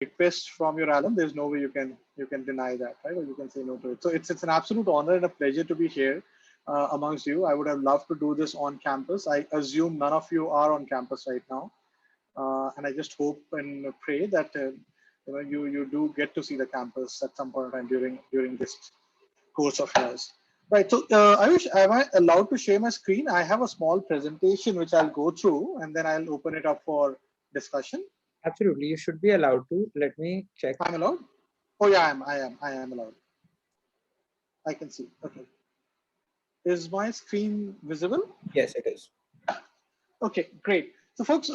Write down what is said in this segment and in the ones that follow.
request from your alum, there's no way you can deny that, right? Or you can say no to it. So it's an absolute honor and a pleasure to be here amongst you. I would have loved to do this on campus. I assume none of you are on campus right now, and I just hope and pray that you do get to see the campus at some point in time during this course of yours. Right. So, Ayush, am I allowed to share my screen? I have a small presentation which I'll go through, and then I'll open it up for discussion. Absolutely, you should be allowed to. Let me check. I'm allowed. Oh yeah, I am allowed. I can see. Okay. Is my screen visible? Yes, it is. Okay, great. So, folks,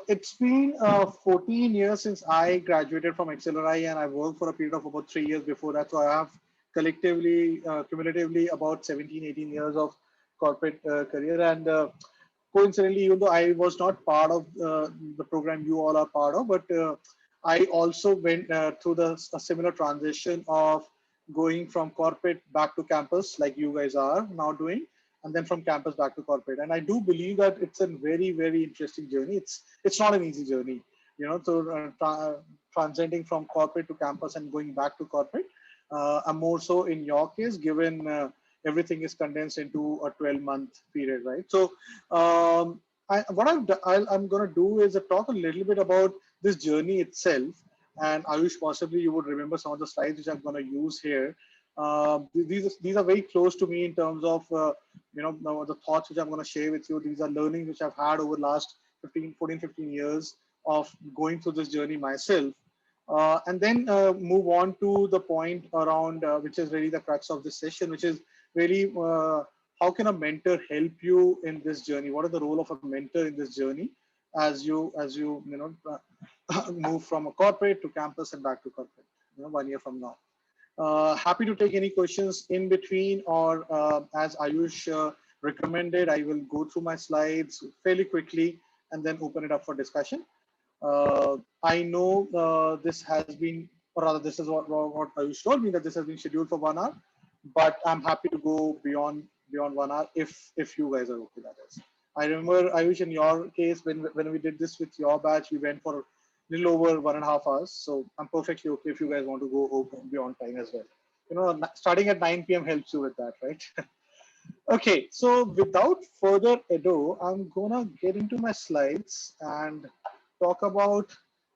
it's been 14 years since I graduated from Acceleri, and I worked for a period of about 3 years before that. So, I have cumulatively about 17, 18 years of corporate career. And coincidentally, even though I was not part of the program you all are part of, but I also went through a similar transition of going from corporate back to campus, like you guys are now doing, and then from campus back to corporate. And I do believe that it's a very, very interesting journey. It's not an easy journey, so transiting from corporate to campus and going back to corporate. And more so in your case, given everything is condensed into a 12-month period, right? So I'm going to do is talk a little bit about this journey itself. And Ayush, possibly you would remember some of the slides which I'm going to use here. These are very close to me in terms of the thoughts which I'm going to share with you. These are learnings which I've had over the last 15 years of going through this journey myself. And then move on to the point around which is really the crux of this session, which is really how can a mentor help you in this journey? What is the role of a mentor in this journey as move from a corporate to campus and back to corporate 1 year from now? Happy to take any questions in between, or as Ayush recommended, I will go through my slides fairly quickly and then open it up for discussion. I know this has been, or rather, this is what Ayush told me, that this has been scheduled for 1 hour, but I'm happy to go beyond 1 hour if you guys are okay with that. Is. I remember, Ayush, in your case, when we did this with your batch, we went for a little over 1.5 hours. So I'm perfectly okay if you guys want to go beyond time as well. Starting at 9 p.m. helps you with that, right? Okay, so without further ado, I'm gonna get into my slides and talk about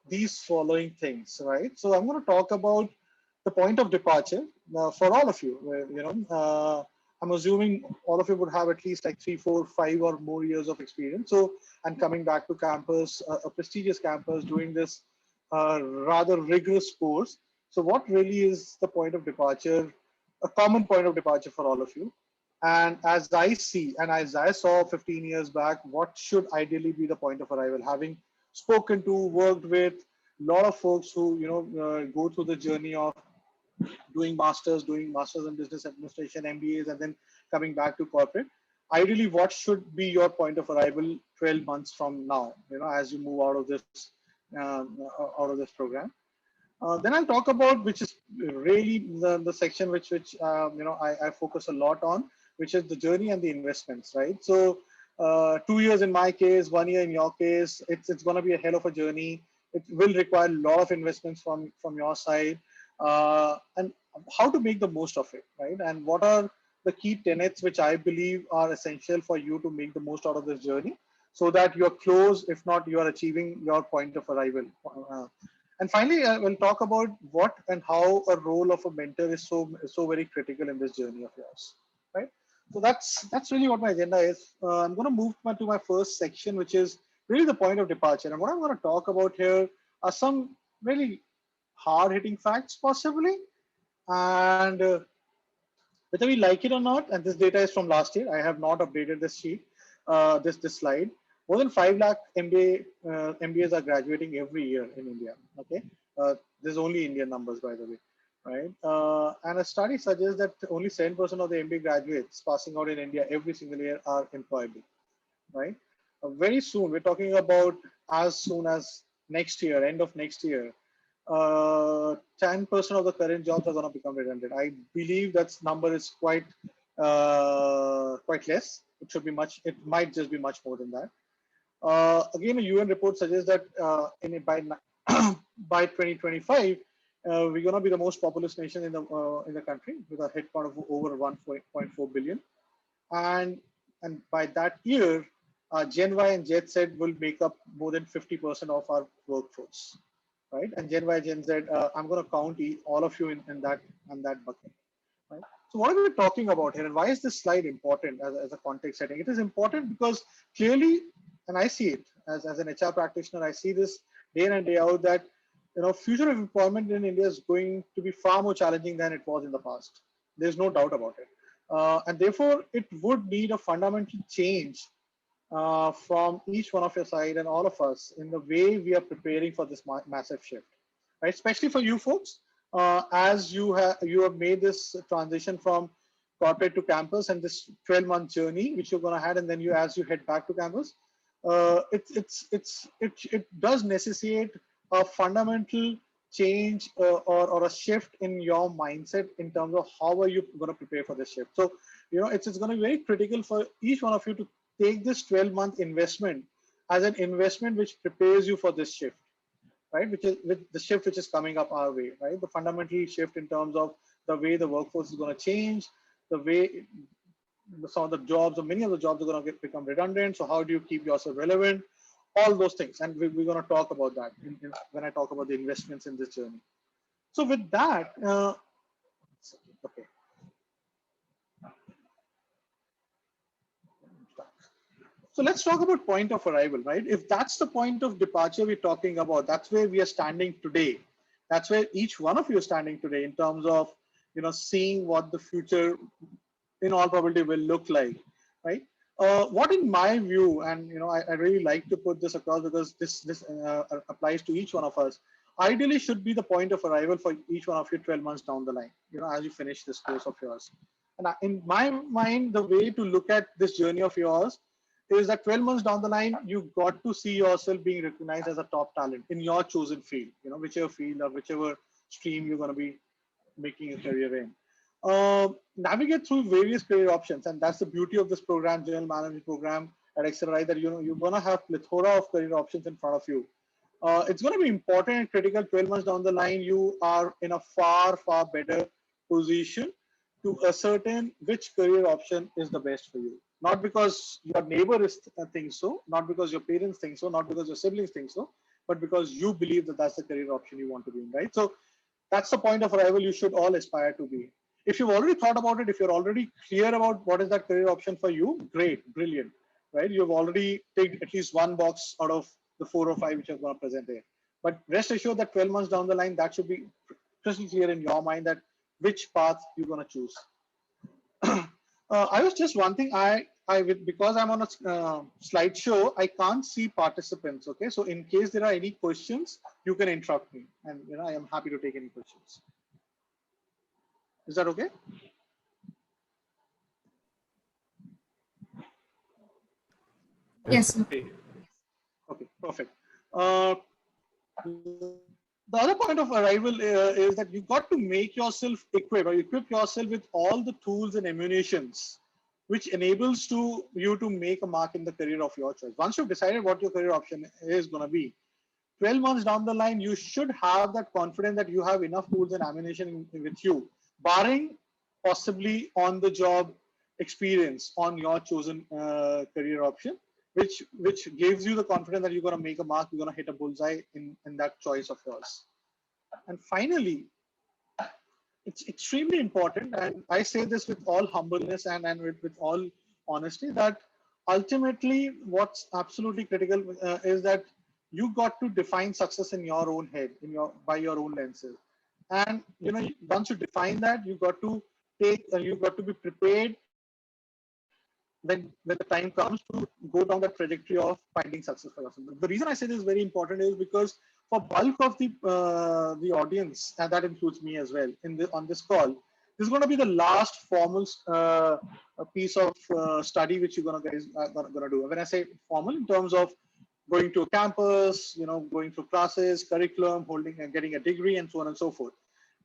these following things, right? So I'm gonna talk about the point of departure for all of you. I'm assuming all of you would have at least like 3, 4, 5 or more years of experience. So, and coming back to campus, a prestigious campus, doing this rather rigorous course. So, what really is the point of departure? A common point of departure for all of you. And as I see, and as I saw 15 years back, what should ideally be the point of arrival? Having spoken to, worked with a lot of folks who go through the journey of doing masters in business administration, MBAs, and then coming back to corporate. Ideally, what should be your point of arrival 12 months from now? As you move out of this program. Then I'll talk about, which is really the section which I focus a lot on, which is the journey and the investments, right? So 2 years in my case, 1 year in your case, it's going to be a hell of a journey. It will require a lot of investments from your side, and how to make the most of it, right? And what are the key tenets which I believe are essential for you to make the most out of this journey, so that you're close, if not you are achieving your point of arrival. And finally, I will talk about what and how a role of a mentor is so very critical in this journey of yours, right? So that's really what my agenda is. I'm going to move to my first section, which is really the point of departure. And what I'm going to talk about here are some really hard-hitting facts, possibly, and whether we like it or not. And this data is from last year. I have not updated this sheet, this slide. More than 5 lakh MBAs are graduating every year in India. Okay, this is only Indian numbers, by the way, right? And a study suggests that only 7% of the MBA graduates passing out in India every single year are employable, right? Very soon, we're talking about as soon as next year, end of next year, 10% of the current jobs are going to become redundant. I believe that number is quite less. It should be much. It might just be much more than that. Again, a UN report suggests that by 2025, we're going to be the most populous nation in the country with a head count of over 1.4 billion. And by that year, Gen Y and Gen Z will make up more than 50% of our workforce, right? And Gen Y, Gen Z, I'm going to count all of you in that bucket, right? So what are we talking about here, and why is this slide important as a context setting? It is important because clearly, and I see it as an HR practitioner, I see this day in and day out that future of employment in India is going to be far more challenging than it was in the past. There's no doubt about it. And therefore, it would need a fundamental change from each one of your side and all of us in the way we are preparing for this massive shift, right? Especially for you folks, as you have made this transition from corporate to campus and this 12-month journey which you're going to have, and then as you head back to campus, it does necessitate a fundamental change or a shift in your mindset in terms of how are you going to prepare for this shift. So it's going to be very critical for each one of you to take this 12-month investment as an investment which prepares you for this shift, right? Which is with the shift which is coming up our way, right? The fundamental shift in terms of the way the workforce is going to change, the way some of the jobs or many of the jobs are going to become redundant. So how do you keep yourself relevant? All those things, and we're going to talk about that when I talk about the investments in this journey. So with that, okay. So let's talk about point of arrival, right? If that's the point of departure we're talking about, that's where we are standing today. That's where each one of you is standing today in terms of, seeing what the future in all probability will look like, right? What in my view, and I really like to put this across because this applies to each one of us, ideally should be the point of arrival for each one of you 12 months down the line, as you finish this course of yours. And in my mind, the way to look at this journey of yours is that 12 months down the line, you got to see yourself being recognized as a top talent in your chosen field, whichever field or whichever stream you're going to be making a career in. Navigate through various career options, and that's the beauty of this program, general management program at XLRI, that you're going to have plethora of career options in front of you. It's going to be important and critical 12 months down the line. You are in a far better position to ascertain which career option is the best for you. Not because your neighbor thinks so, not because your parents think so, not because your siblings think so, but because you believe that that's the career option you want to be in, right? So that's the point of arrival you should all aspire to be. If you've already thought about it, if you're already clear about what is that career option for you, great, brilliant, right? You've already ticked at least one box out of the 4 or 5 which I'm going to present here. But rest assured that 12 months down the line, that should be crystal clear in your mind that which path you're going to choose. I was just one thing, because I'm on a slideshow, I can't see participants. Okay, so in case there are any questions, you can interrupt me, and I am happy to take any questions. Is that okay? Yes. Okay, perfect. The other point of arrival is that you got to make yourself equip yourself with all the tools and ammunitions which enables you to make a mark in the career of your choice. Once you've decided what your career option is going to be, 12 months down the line, you should have that confidence that you have enough tools and ammunition with you, barring possibly on the job experience on your chosen career option, which gives you the confidence that you're going to make a mark, you're going to hit a bullseye in that choice of yours. And finally, it's extremely important, and I say this with all humbleness and with all honesty, that ultimately what's absolutely critical is that you got to define success in your own head, by your own lenses. And once you define that, you got to be prepared when the time comes to go down that trajectory of finding success for yourself. The reason I say this is very important is because for bulk of the audience, and that includes me as well, on this call, this is going to be the last formal piece of study which you're going to do. When I say formal, in terms of going to a campus, going through classes, curriculum, holding and getting a degree, and so on and so forth,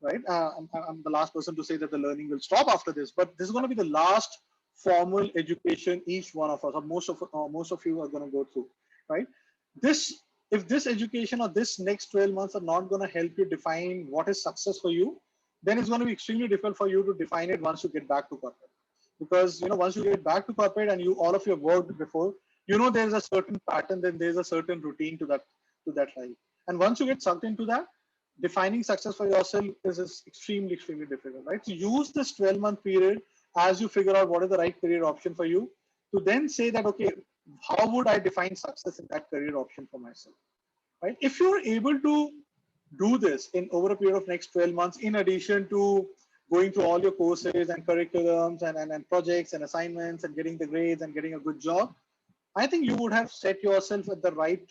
right? I'm the last person to say that the learning will stop after this, but this is going to be the last formal education each one of us, or most of you are going to go through, right? This if this education or this next 12 months are not going to help you define what is success for you, then it's going to be extremely difficult for you to define it once you get back to corporate. Because once you get back to corporate and you all of your work before, there's a certain pattern, then there's a certain routine to that life. And once you get sucked into that, defining success for yourself is extremely, extremely difficult, right? So use this 12-month period as you figure out what is the right career option for you, to then say that, okay, how would I define success in that career option for myself, right? If you're able to do this in over a period of next 12 months, in addition to going through all your courses and curriculums and projects and assignments and getting the grades and getting a good job, I think you would have set yourself at the right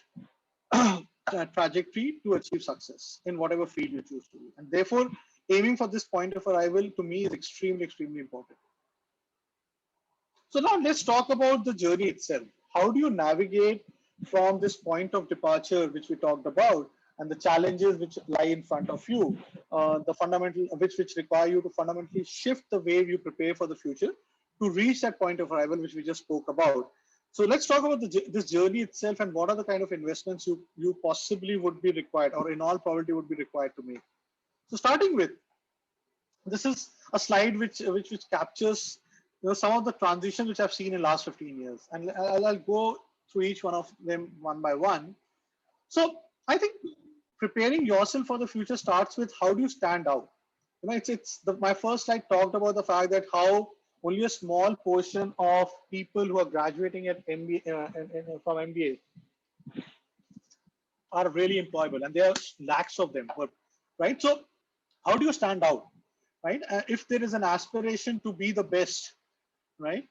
trajectory to achieve success in whatever field you choose to be. And therefore, aiming for this point of arrival to me is extremely, extremely important. So now let's talk about the journey itself. How do you navigate from this point of departure, which we talked about, and the challenges which lie in front of you, the fundamental which require you to fundamentally shift the way you prepare for the future to reach that point of arrival, which we just spoke about. So let's talk about this journey itself and what are the kind of investments you possibly would be required, or in all probability would be required to make. So starting with, this is a slide which captures some of the transitions which I've seen in the last 15 years, and I'll go through each one of them one by one. So I think preparing yourself for the future starts with how do you stand out. My first slide talked about the fact that how only a small portion of people who are graduating at MBA from MBA are really employable, and there are lakhs of them, right? So how do you stand out, right? If there is an aspiration to be the best, right,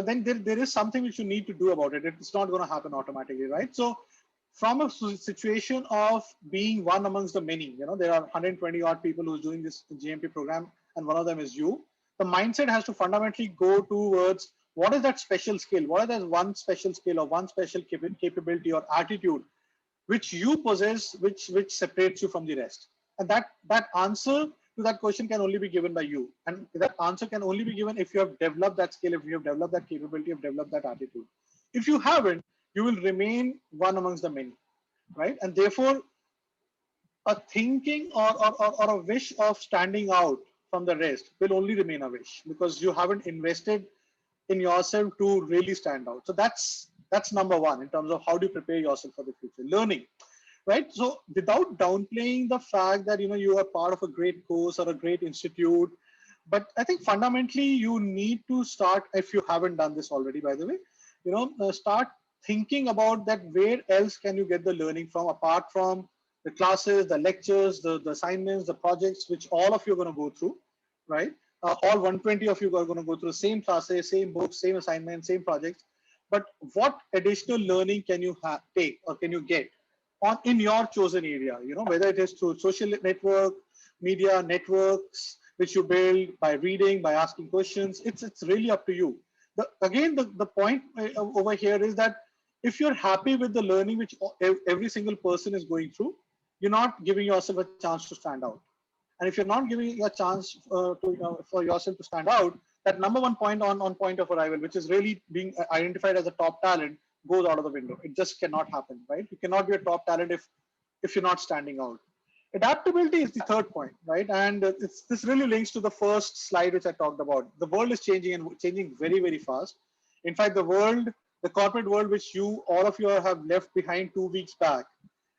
then there is something which you need to do about it. It's not going to happen automatically, right? So from a situation of being one amongst the many, there are 120 odd people who's doing this GMP program, and one of them is you. The mindset has to fundamentally go towards what is that special skill, what is that one special skill or one special capability or attitude which you possess, which separates you from the rest. And that answer to that question can only be given by you. And that answer can only be given if you have developed that skill, if you have developed that capability, if you have developed that attitude. If you haven't, you will remain one amongst the many, right? And therefore, a thinking or a wish of standing out from the rest will only remain a wish, because you haven't invested in yourself to really stand out. So that's number one in terms of how do you prepare yourself for the future. Learning, right? So without downplaying the fact that you are part of a great course or a great institute, but I think fundamentally you need to start, if you haven't done this already, by the way, start thinking about that where else can you get the learning from, apart from the classes, the lectures, the assignments, the projects, which all of you are going to go through, right? All 120 of you are going to go through the same classes, same books, same assignments, same projects. But what additional learning can you take or can you get in your chosen area? Whether it is through social network, media networks, which you build by reading, by asking questions. It's really up to you. The point over here is that if you're happy with the learning which every single person is going through, you're not giving yourself a chance to stand out. And if you're not giving a chance for yourself to stand out, that number one point on point of arrival, which is really being identified as a top talent, goes out of the window. It just cannot happen, right? You cannot be a top talent if you're not standing out. Adaptability is the third point, right? And this really links to the first slide which I talked about. The world is changing, and changing very, very fast. In fact, the corporate world, which all of you have left behind 2 weeks back,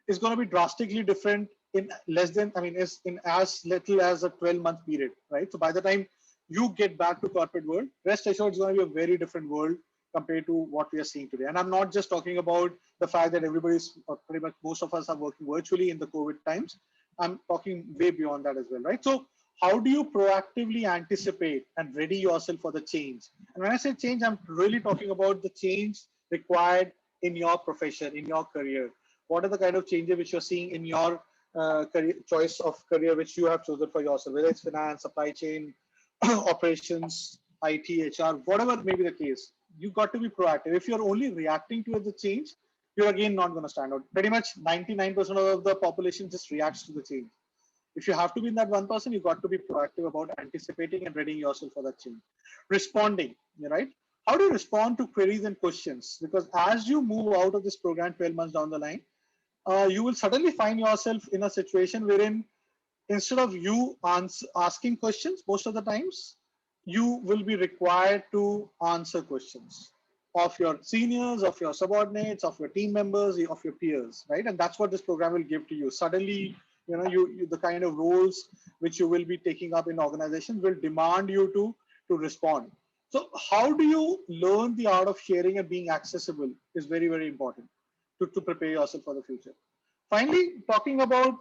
is going to be drastically different in is in as little as a 12-month period, right? So by the time you get back to corporate world, rest assured it's going to be a very different world compared to what we are seeing today. And I'm not just talking about the fact that everybody's, or pretty much most of us are working virtually in the COVID times. I'm talking way beyond that as well, right? So how do you proactively anticipate and ready yourself for the change? And when I say change, I'm really talking about the change required in your profession, in your career. What are the kind of changes which you're seeing in your career, choice of career which you have chosen for yourself, whether it's finance, supply chain, operations, IT, HR, whatever may be the case. You got to be proactive. If you're only reacting to the change, you're again not going to stand out. Pretty much 99% of the population just reacts to the change. If you have to be in that 1%, you got to be proactive about anticipating and readying yourself for that change. Responding, right? How do you respond to queries and questions? Because as you move out of this program 12 months down the line, you will suddenly find yourself in a situation wherein instead of you asking questions most of the times, you will be required to answer questions of your seniors, of your subordinates, of your team members, of your peers, right? And that's what this program will give to you. Suddenly, the kind of roles which you will be taking up in organizations will demand you to respond. So how do you learn the art of sharing and being accessible is very, very important to prepare yourself for the future. Finally, talking about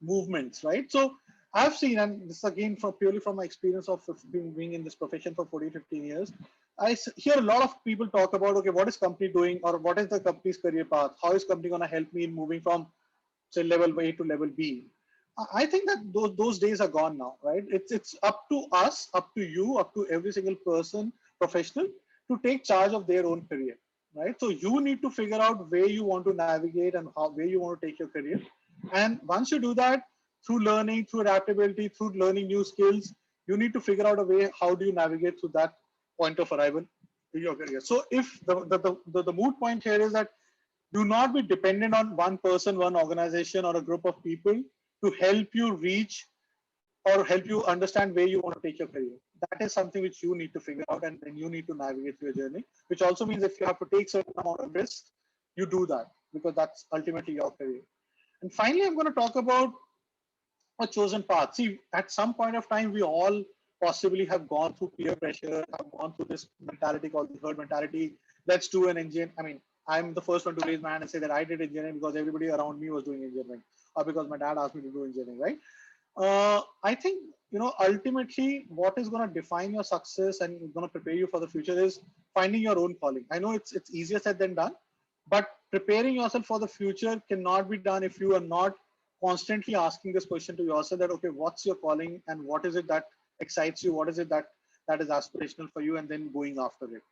movements, right? So I've seen, and this again from purely from my experience of being in this profession for 14, 15 years, hear a lot of people talk about, okay, what is company doing, or what is the company's career path? How is company going to help me in moving from, say, level A to level B? I think that those days are gone now, right? It's up to us, up to you, up to every single person, professional, to take charge of their own career, right? So you need to figure out where you want to navigate and where you want to take your career. And once you do that, through learning, through adaptability, through learning new skills, you need to figure out a way how do you navigate through that point of arrival in your career. So if the moot point here is that do not be dependent on one person, one organization, or a group of people to help you reach or help you understand where you want to take your career. That is something which you need to figure out, and then you need to navigate through your journey, which also means if you have to take certain amount of risk, you do that because that's ultimately your career. And finally, I'm going to talk about a chosen path. See, at some point of time, we all possibly have gone through peer pressure, have gone through this mentality called the herd mentality. Let's do an engineering. I mean, I'm the first one to raise my hand and say that I did engineering because everybody around me was doing engineering, or because my dad asked me to do engineering, right? I think, ultimately what is going to define your success and going to prepare you for the future is finding your own calling. I know it's easier said than done, but preparing yourself for the future cannot be done if you are not constantly asking this question to yourself that, okay, what's your calling and what is it that excites you? What is it that is aspirational for you? And then going after it.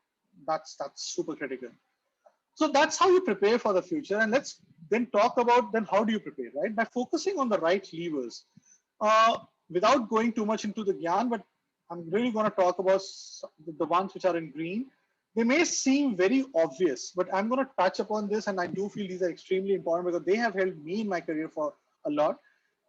That's super critical. So that's how you prepare for the future. And let's then talk about then how do you prepare, right? By focusing on the right levers. Without going too much into the Gyan, but I'm really going to talk about the ones which are in green. They may seem very obvious, but I'm going to touch upon this, and I do feel these are extremely important because they have helped me in my career for a lot.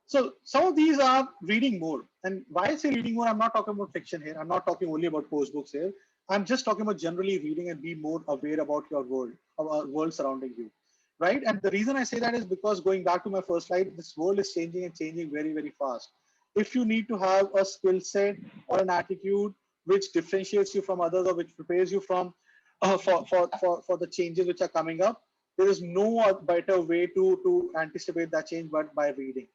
So some of these are reading more. And why I say reading more, I'm not talking about fiction here. I'm not talking only about course books here. I'm just talking about generally reading and be more aware about your world, world surrounding you, right? And the reason I say that is because going back to my first slide, this world is changing and changing very, very fast. If you need to have a skill set or an attitude which differentiates you from others or which prepares you from for the changes which are coming up, there is no better way to anticipate that change but by reading,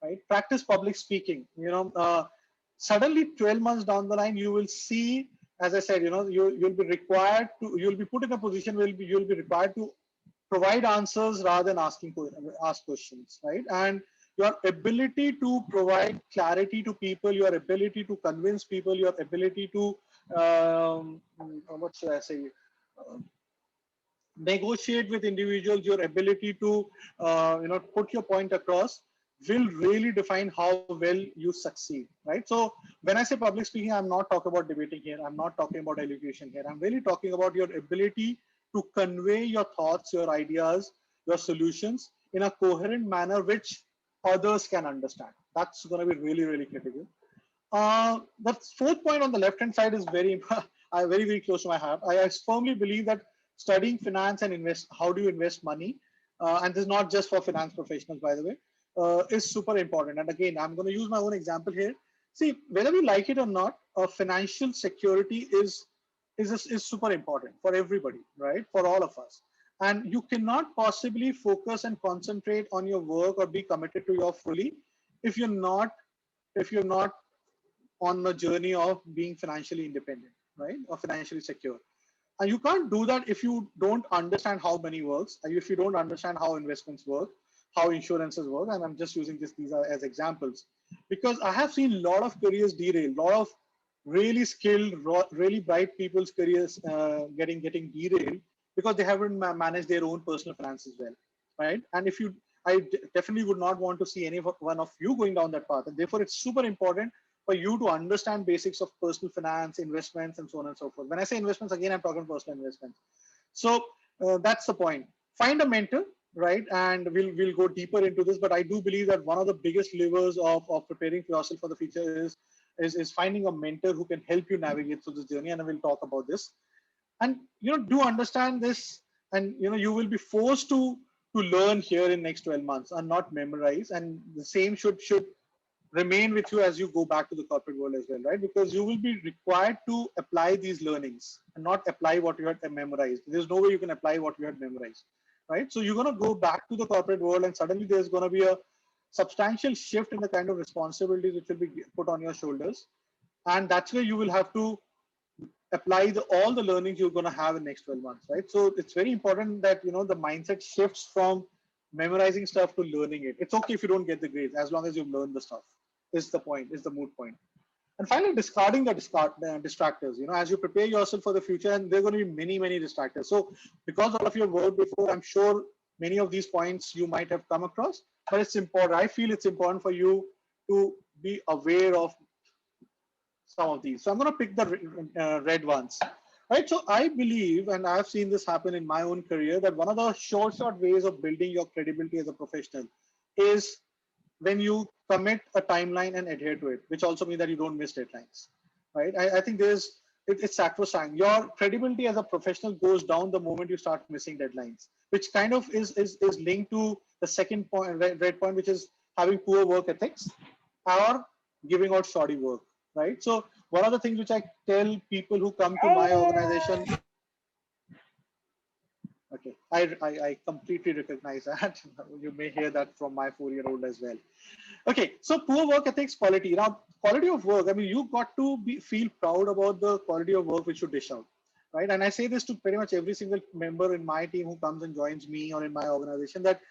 right? Practice public speaking. Suddenly 12 months down the line, you will see, as I said, you'll be required to, you'll be put in a position where you'll be required to provide answers rather than ask questions, right? And your ability to provide clarity to people, your ability to convince people, your ability to what should I say? Uh, Negotiate with individuals, your ability to put your point across will really define how well you succeed, right? So when I say public speaking, I'm not talking about debating here, I'm not talking about elocution here, I'm really talking about your ability to convey your thoughts, your ideas, your solutions in a coherent manner which others can understand. That's going to be really, really critical. The fourth point on the left hand side is very, very, very close to my heart. I firmly believe that studying finance and invest, how do you invest money, and this is not just for finance professionals, by the way, is super important. And again, I'm going to use my own example here. See, whether we like it or not, financial security is super important for everybody, right? For all of us. And you cannot possibly focus and concentrate on your work or be committed to your fully if you're not on a journey of being financially independent, right? Or financially secure. And you can't do that if you don't understand how money works, if you don't understand how investments work, how insurances work. And I'm just using these are as examples because I have seen a lot of careers derail, a lot of really skilled, really bright people's careers getting derailed because they haven't managed their own personal finances well, right? And I definitely would not want to see any one of you going down that path. And therefore, it's super important for you to understand basics of personal finance, investments, and so on and so forth. When I say investments, again, I'm talking personal investments. So that's the point. Find a mentor. right? And we'll go deeper into this, but I do believe that one of the biggest levers of preparing yourself for the future is finding a mentor who can help you navigate through this journey, and we'll talk about this. And do understand this, and you will be forced to learn here in next 12 months and not memorize, and the same should remain with you as you go back to the corporate world as well, right? Because you will be required to apply these learnings and not apply what you had memorized. There's no way you can apply what you had memorized, right? So you're going to go back to the corporate world, and suddenly there's going to be a substantial shift in the kind of responsibilities which will be put on your shoulders, and that's where you will have to apply all the learnings you're going to have in next 12 months, right? So it's very important that the mindset shifts from memorizing stuff to learning it. It's okay if you don't get the grades as long as you've learned the stuff. Is the point? Is the moot point? And finally, discarding the distractors. As you prepare yourself for the future, and there are going to be many distractors. So because all of you have worked before, I'm sure many of these points you might have come across. But it's important. I feel it's important for you to be aware of some of these. So I'm going to pick the red ones. Right. So I believe, and I've seen this happen in my own career, that one of the short ways of building your credibility as a professional is when you commit a timeline and adhere to it, which also means that you don't miss deadlines. Right. I think it's sacrosanct. Your credibility as a professional goes down the moment you start missing deadlines, which kind of is linked to the second point, red point, which is having poor work ethics or giving out shoddy work. Right. So one of the things which I tell people who come to my organization, okay, I completely recognize that. You may hear that from my 4-year-old as well. Okay, so poor work ethics, quality. Now, quality of work, I mean, you got to feel proud about the quality of work which you dish out, right? And I say this to pretty much every single member in my team who comes and joins me or in my organization, that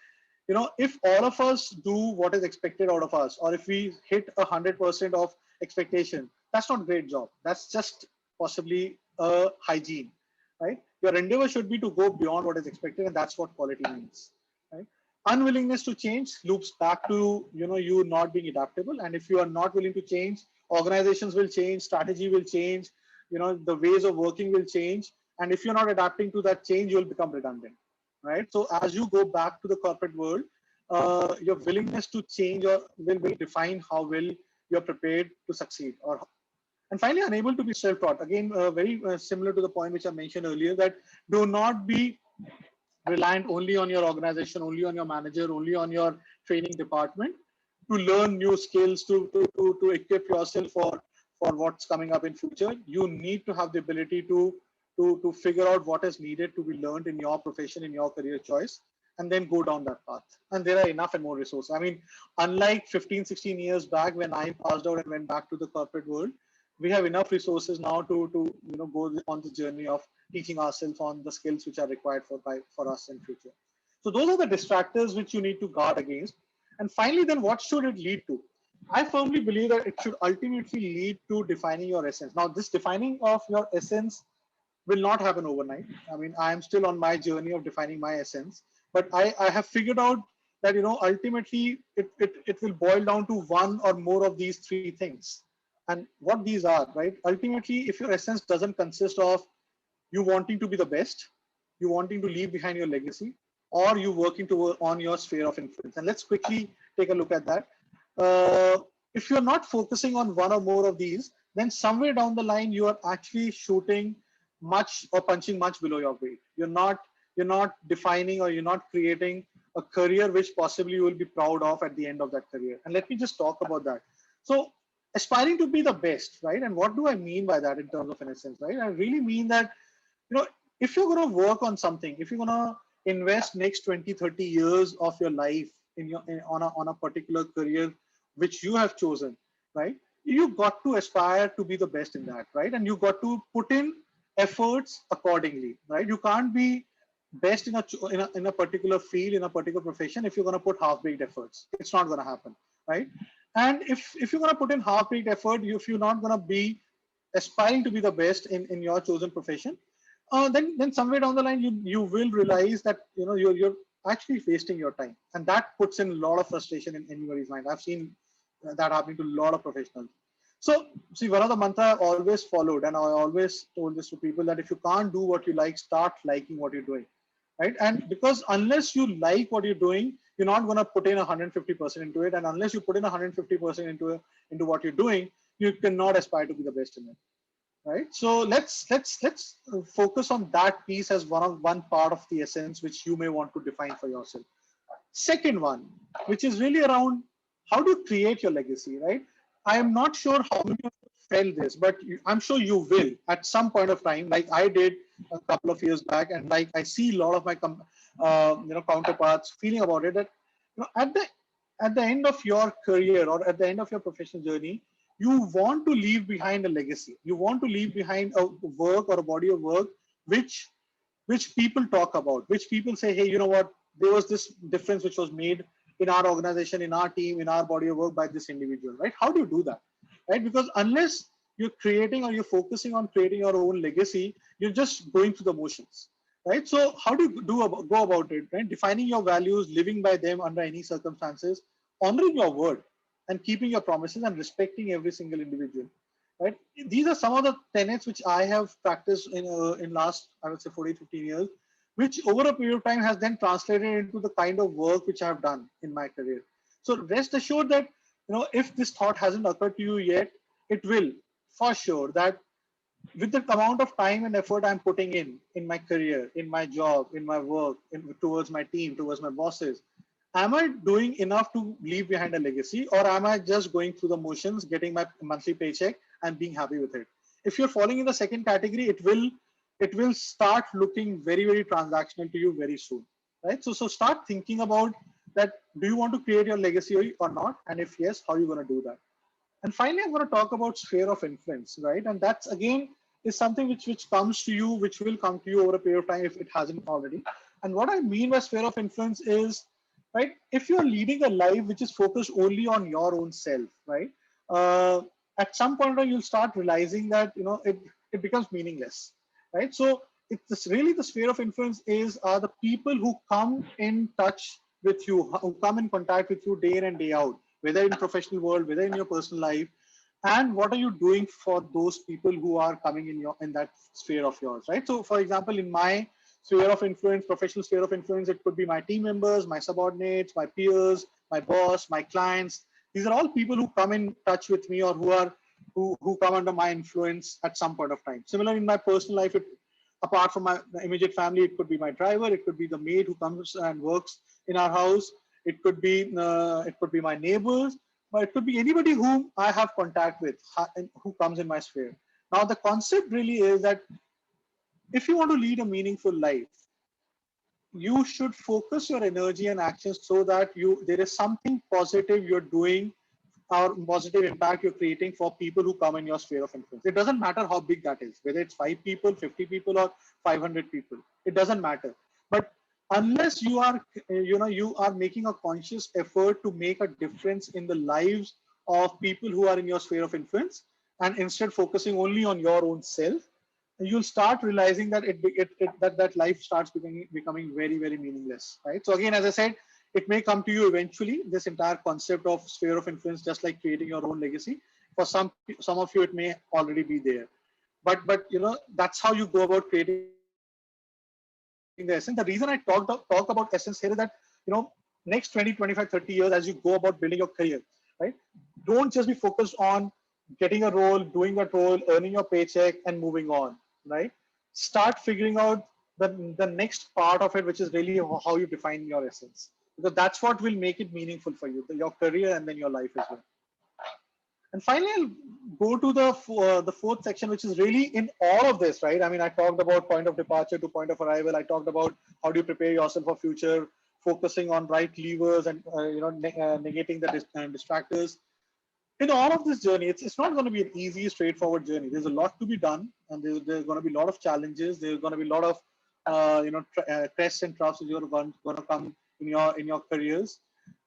if all of us do what is expected out of us, or if we hit 100% of expectation, that's not a great job. That's just possibly a hygiene, right? Your endeavor should be to go beyond what is expected, and that's what quality means, right? Unwillingness to change loops back to you not being adaptable, and if you are not willing to change, organizations will change, strategy will change, the ways of working will change, and if you're not adapting to that change, you'll become redundant, right? So as you go back to the corporate world, your willingness to change will define how well you're prepared to succeed. And finally, unable to be self-taught. Again, very similar to the point which I mentioned earlier, that do not be reliant only on your organization, only on your manager, only on your training department to learn new skills, to equip yourself for what's coming up in future. You need to have the ability to figure out what is needed to be learned in your profession, in your career choice, and then go down that path. And there are enough and more resources. I mean, unlike 15, 16 years back when I passed out and went back to the corporate world, we have enough resources now to go on the journey of teaching ourselves on the skills which are required for us in future. So those are the distractors which you need to guard against. And finally, then what should it lead to? I firmly believe that it should ultimately lead to defining your essence. Now, this defining of your essence will not happen overnight. I mean, I am still on my journey of defining my essence, but I have figured out that ultimately it will boil down to one or more of these three things. And what these are, right? Ultimately, if your essence doesn't consist of you wanting to be the best, you wanting to leave behind your legacy, or you working to on your sphere of influence. And let's quickly take a look at that. If you're not focusing on one or more of these, then somewhere down the line you are actually shooting much or punching much below your weight. You're not defining, or you're not creating a career which possibly you will be proud of at the end of that career. And let me just talk about that. So aspiring to be the best, right? And what do I mean by that in terms of an essence, right? I really mean that if you're going to work on something, if you're going to invest next 20, 30 years of your life on a particular career which you have chosen, right? You got to aspire to be the best in that, right? And you got to put in efforts accordingly, right? You can't be best in a particular field, in a particular profession, if you're going to put half-baked efforts. It's not going to happen, right? And if you're going to put in half-baked effort, if you're not going to be aspiring to be the best in your chosen profession, then somewhere down the line you will realize that you're actually wasting your time, and that puts in a lot of frustration in anybody's mind. I've seen that happening to a lot of professionals. So see, one of the mantra I always followed, and I always told this to people, that if you can't do what you like, start liking what you're doing, right? And because unless you like what you're doing, you're not going to put in 150% into it. And unless you put in 150% into what you're doing, you cannot aspire to be the best in it, right? So let's focus on that piece as one part of the essence which you may want to define for yourself. Second one, which is really around how do you create your legacy, right? I am not sure how many of you felt this, but I'm sure you will at some point of time, like I did a couple of years back, and like I see a lot of my counterparts feeling about it, that at the end of your career or at the end of your professional journey, you want to leave behind a legacy. You want to leave behind a work or a body of work which people talk about, which people say, hey, you know what, there was this difference which was made in our organization, in our team, in our body of work by this individual, right? How do you do that, right? Because unless you're creating or you're focusing on creating your own legacy, you're just going through the motions, right? So how do you go about it, right? Defining your values, living by them under any circumstances, honoring your word, and keeping your promises and respecting every single individual, right? These are some of the tenets which I have practiced in last, I would say, 40, 15 years, which over a period of time has then translated into the kind of work which I have done in my career. So rest assured that, if this thought hasn't occurred to you yet, it will for sure, that with the amount of time and effort I'm putting in my career, in my job, in my work, towards my team, towards my bosses, am I doing enough to leave behind a legacy, or am I just going through the motions, getting my monthly paycheck and being happy with it? If you're falling in the second category, it will start looking very, very transactional to you very soon, right? So start thinking about that. Do you want to create your legacy or not? And if yes, how are you going to do that? And finally, I'm going to talk about sphere of influence, right? And that's again is something which comes to you, which will come to you over a period of time if it hasn't already. And what I mean by sphere of influence is, right, if you're leading a life which is focused only on your own self, right, uh, at some point you'll start realizing that it becomes meaningless, right? So it's really the sphere of influence is are the people who come in touch with you, who come in contact with you day in and day out, whether in professional world, whether in your personal life, and what are you doing for those people who are coming in that sphere of yours, right? So for example, in my sphere of influence, professional sphere of influence, it could be my team members, my subordinates, my peers, my boss, my clients. These are all people who come in touch with me, or who come under my influence at some point of time. Similar in my personal life, apart from my immediate family, it could be my driver, it could be the maid who comes and works in our house, it could be my neighbors, but it could be anybody whom I have contact with, who comes in my sphere. Now, the concept really is that if you want to lead a meaningful life, you should focus your energy and actions so that there is something positive you're doing, or positive impact you're creating for people who come in your sphere of influence. It doesn't matter how big that is, whether it's 5 people, 50 people, or 500 people. It doesn't matter. But unless you are making a conscious effort to make a difference in the lives of people who are in your sphere of influence, and instead focusing only on your own self, you'll start realizing that that life starts becoming very, very meaningless, right? So again, as I said, it may come to you eventually, this entire concept of sphere of influence, just like creating your own legacy. For some of you, it may already be there, but that's how you go about creating the essence. The reason I talk about essence here is that next 20, 25, 30 years, as you go about building your career, right, don't just be focused on getting a role, doing that role, earning your paycheck, and moving on, right? Start figuring out the next part of it, which is really how you define your essence, because that's what will make it meaningful for you, your career and then your life as well. And finally, I'll go to the fourth section, which is really in all of this, right? I mean, I talked about point of departure to point of arrival. I talked about how do you prepare yourself for future, focusing on right levers, and negating the distractors. In all of this journey, it's not going to be an easy, straightforward journey. There's a lot to be done, and there's going to be a lot of challenges. There's going to be a lot of crests and troughs that you're going to come in your careers.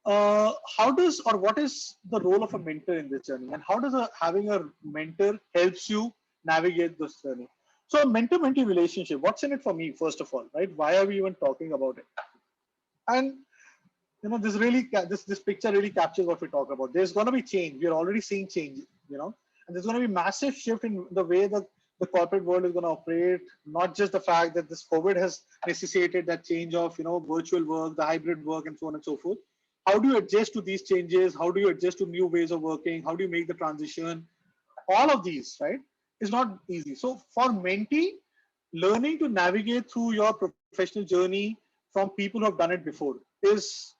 How does, or what is the role of a mentor in this journey, and how does having a mentor helps you navigate this journey? So a mentor-mentee relationship, what's in it for me, first of all, right? Why are we even talking about it? And this picture really captures what we talk about. There's going to be change. We're already seeing change, and there's going to be massive shift in the way the the corporate world is going to operate, not just the fact that this COVID has necessitated that change of, virtual work, the hybrid work, and so on and so forth. How do you adjust to these changes? How do you adjust to new ways of working? How do you make the transition? All of these, right, is not easy. So for mentee, learning to navigate through your professional journey from people who have done it before is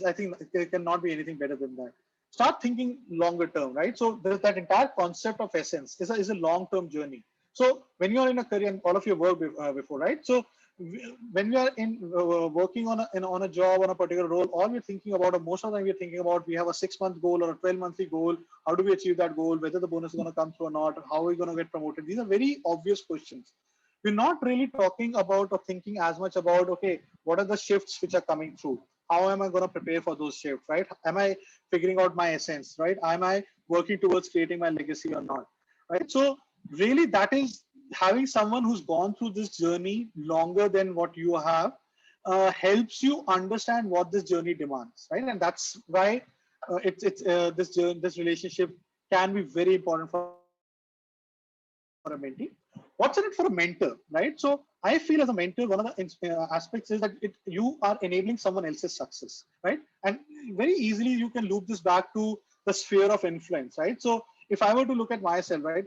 I think there cannot be anything better than that. Start thinking longer term, right? So there's that entire concept of essence is a long-term journey. So when you're in a career, and all of your work before, right? So when we are in working on a job, on a particular role, all we're thinking about, or most of the time we're thinking about, we have a 6-month goal or a 12-monthly goal. How do we achieve that goal? Whether the bonus is going to come through or not? How are we going to get promoted? These are very obvious questions. We're not really talking about or thinking as much about, okay, what are the shifts which are coming through? How am I going to prepare for those shifts, right? Am I figuring out my essence, right? Am I working towards creating my legacy or not, right? So really that is having someone who's gone through this journey longer than what you have helps you understand what this journey demands, right? And that's why this relationship can be very important for a mentee. What's in it for a mentor, right? So I feel as a mentor, one of the aspects is that you are enabling someone else's success, right? And very easily you can loop this back to the sphere of influence, right? So if I were to look at myself, right,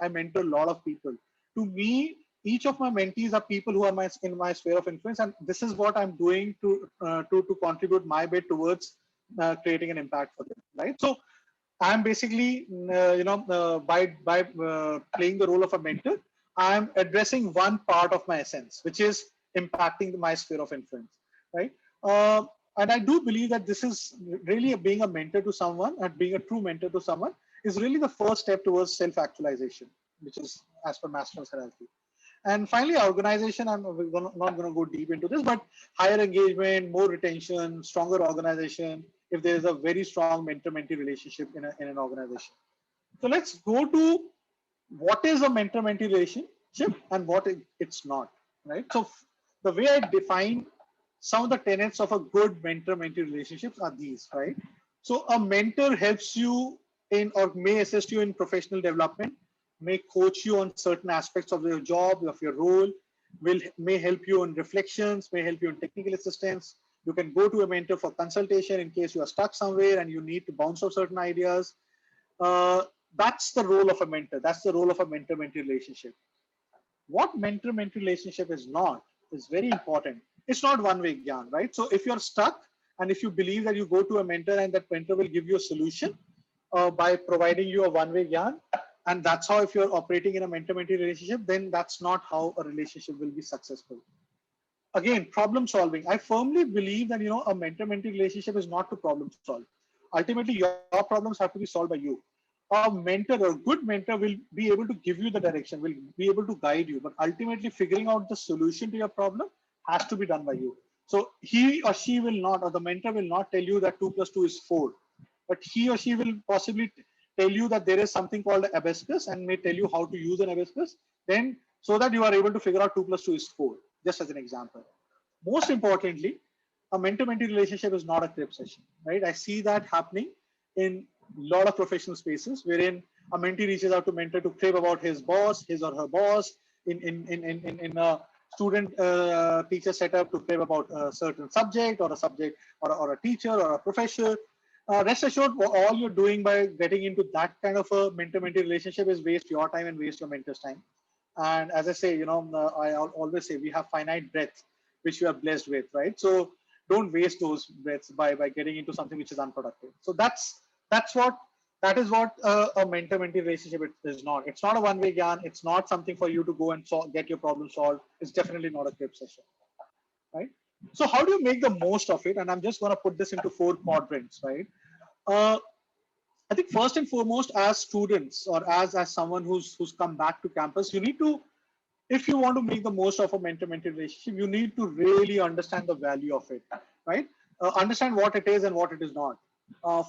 I mentor a lot of people. To me, each of my mentees are people who are in my sphere of influence, and this is what I'm doing to contribute my bit towards creating an impact for them, right? So I'm basically, by playing the role of a mentor, I'm addressing one part of my essence, which is impacting my sphere of influence, right? And I do believe that this is really being a mentor to someone, and being a true mentor to someone is really the first step towards self-actualization, which is as per Maslow's hierarchy. And finally, organization, not going to go deep into this, but higher engagement, more retention, stronger organization, if there is a very strong mentor-mentee relationship in an organization. So let's go to what is a mentor-mentee relationship and what it's not, right? So the way I define some of the tenets of a good mentor-mentee relationships are these, right? So a mentor helps you in, or may assist you in professional development, may coach you on certain aspects of your job, of your role, may help you on reflections, may help you in technical assistance. You can go to a mentor for consultation in case you are stuck somewhere and you need to bounce off certain ideas. That's the role of a mentor. That's the role of a mentor-mentee relationship. What mentor-mentee relationship is not is very important. It's not one-way gyan, right? So if you're stuck and if you believe that you go to a mentor and that mentor will give you a solution by providing you a one-way gyan, and that's how, if you're operating in a mentor-mentee relationship, then that's not how a relationship will be successful. Again, problem solving. I firmly believe that, a mentor-mentee relationship is not to problem solve. Ultimately, your problems have to be solved by you. A mentor, a good mentor, will be able to give you the direction, will be able to guide you, but ultimately figuring out the solution to your problem has to be done by you. So he or she will not, or the mentor will not tell you that 2 plus 2 is 4, but he or she will possibly tell you that there is something called abacus and may tell you how to use an abacus, then so that you are able to figure out 2 plus 2 is 4, just as an example. Most importantly, a mentor-mentee relationship is not a crib session, right? I see that happening in a lot of professional spaces wherein a mentee reaches out to mentor to crib about his boss, his or her boss, in a student teacher setup to crib about a certain subject or a subject or a teacher or a professor. Rest assured, all you're doing by getting into that kind of a mentor-mentee relationship is waste your time and waste your mentor's time. And as I say, I always say we have finite breath, which we are blessed with, right? So don't waste those breaths by getting into something which is unproductive. So that is what a mentor-mentee relationship is not. It's not a one-way gyan. It's not something for you to go and get your problem solved. It's definitely not a crib session, right? So how do you make the most of it? And I'm just going to put this into 4 quadrants, right? I think first and foremost, as students or as someone who's come back to campus, you need to, if you want to make the most of a mentor-mentee relationship, you need to really understand the value of it, right? Understand what it is and what it is not.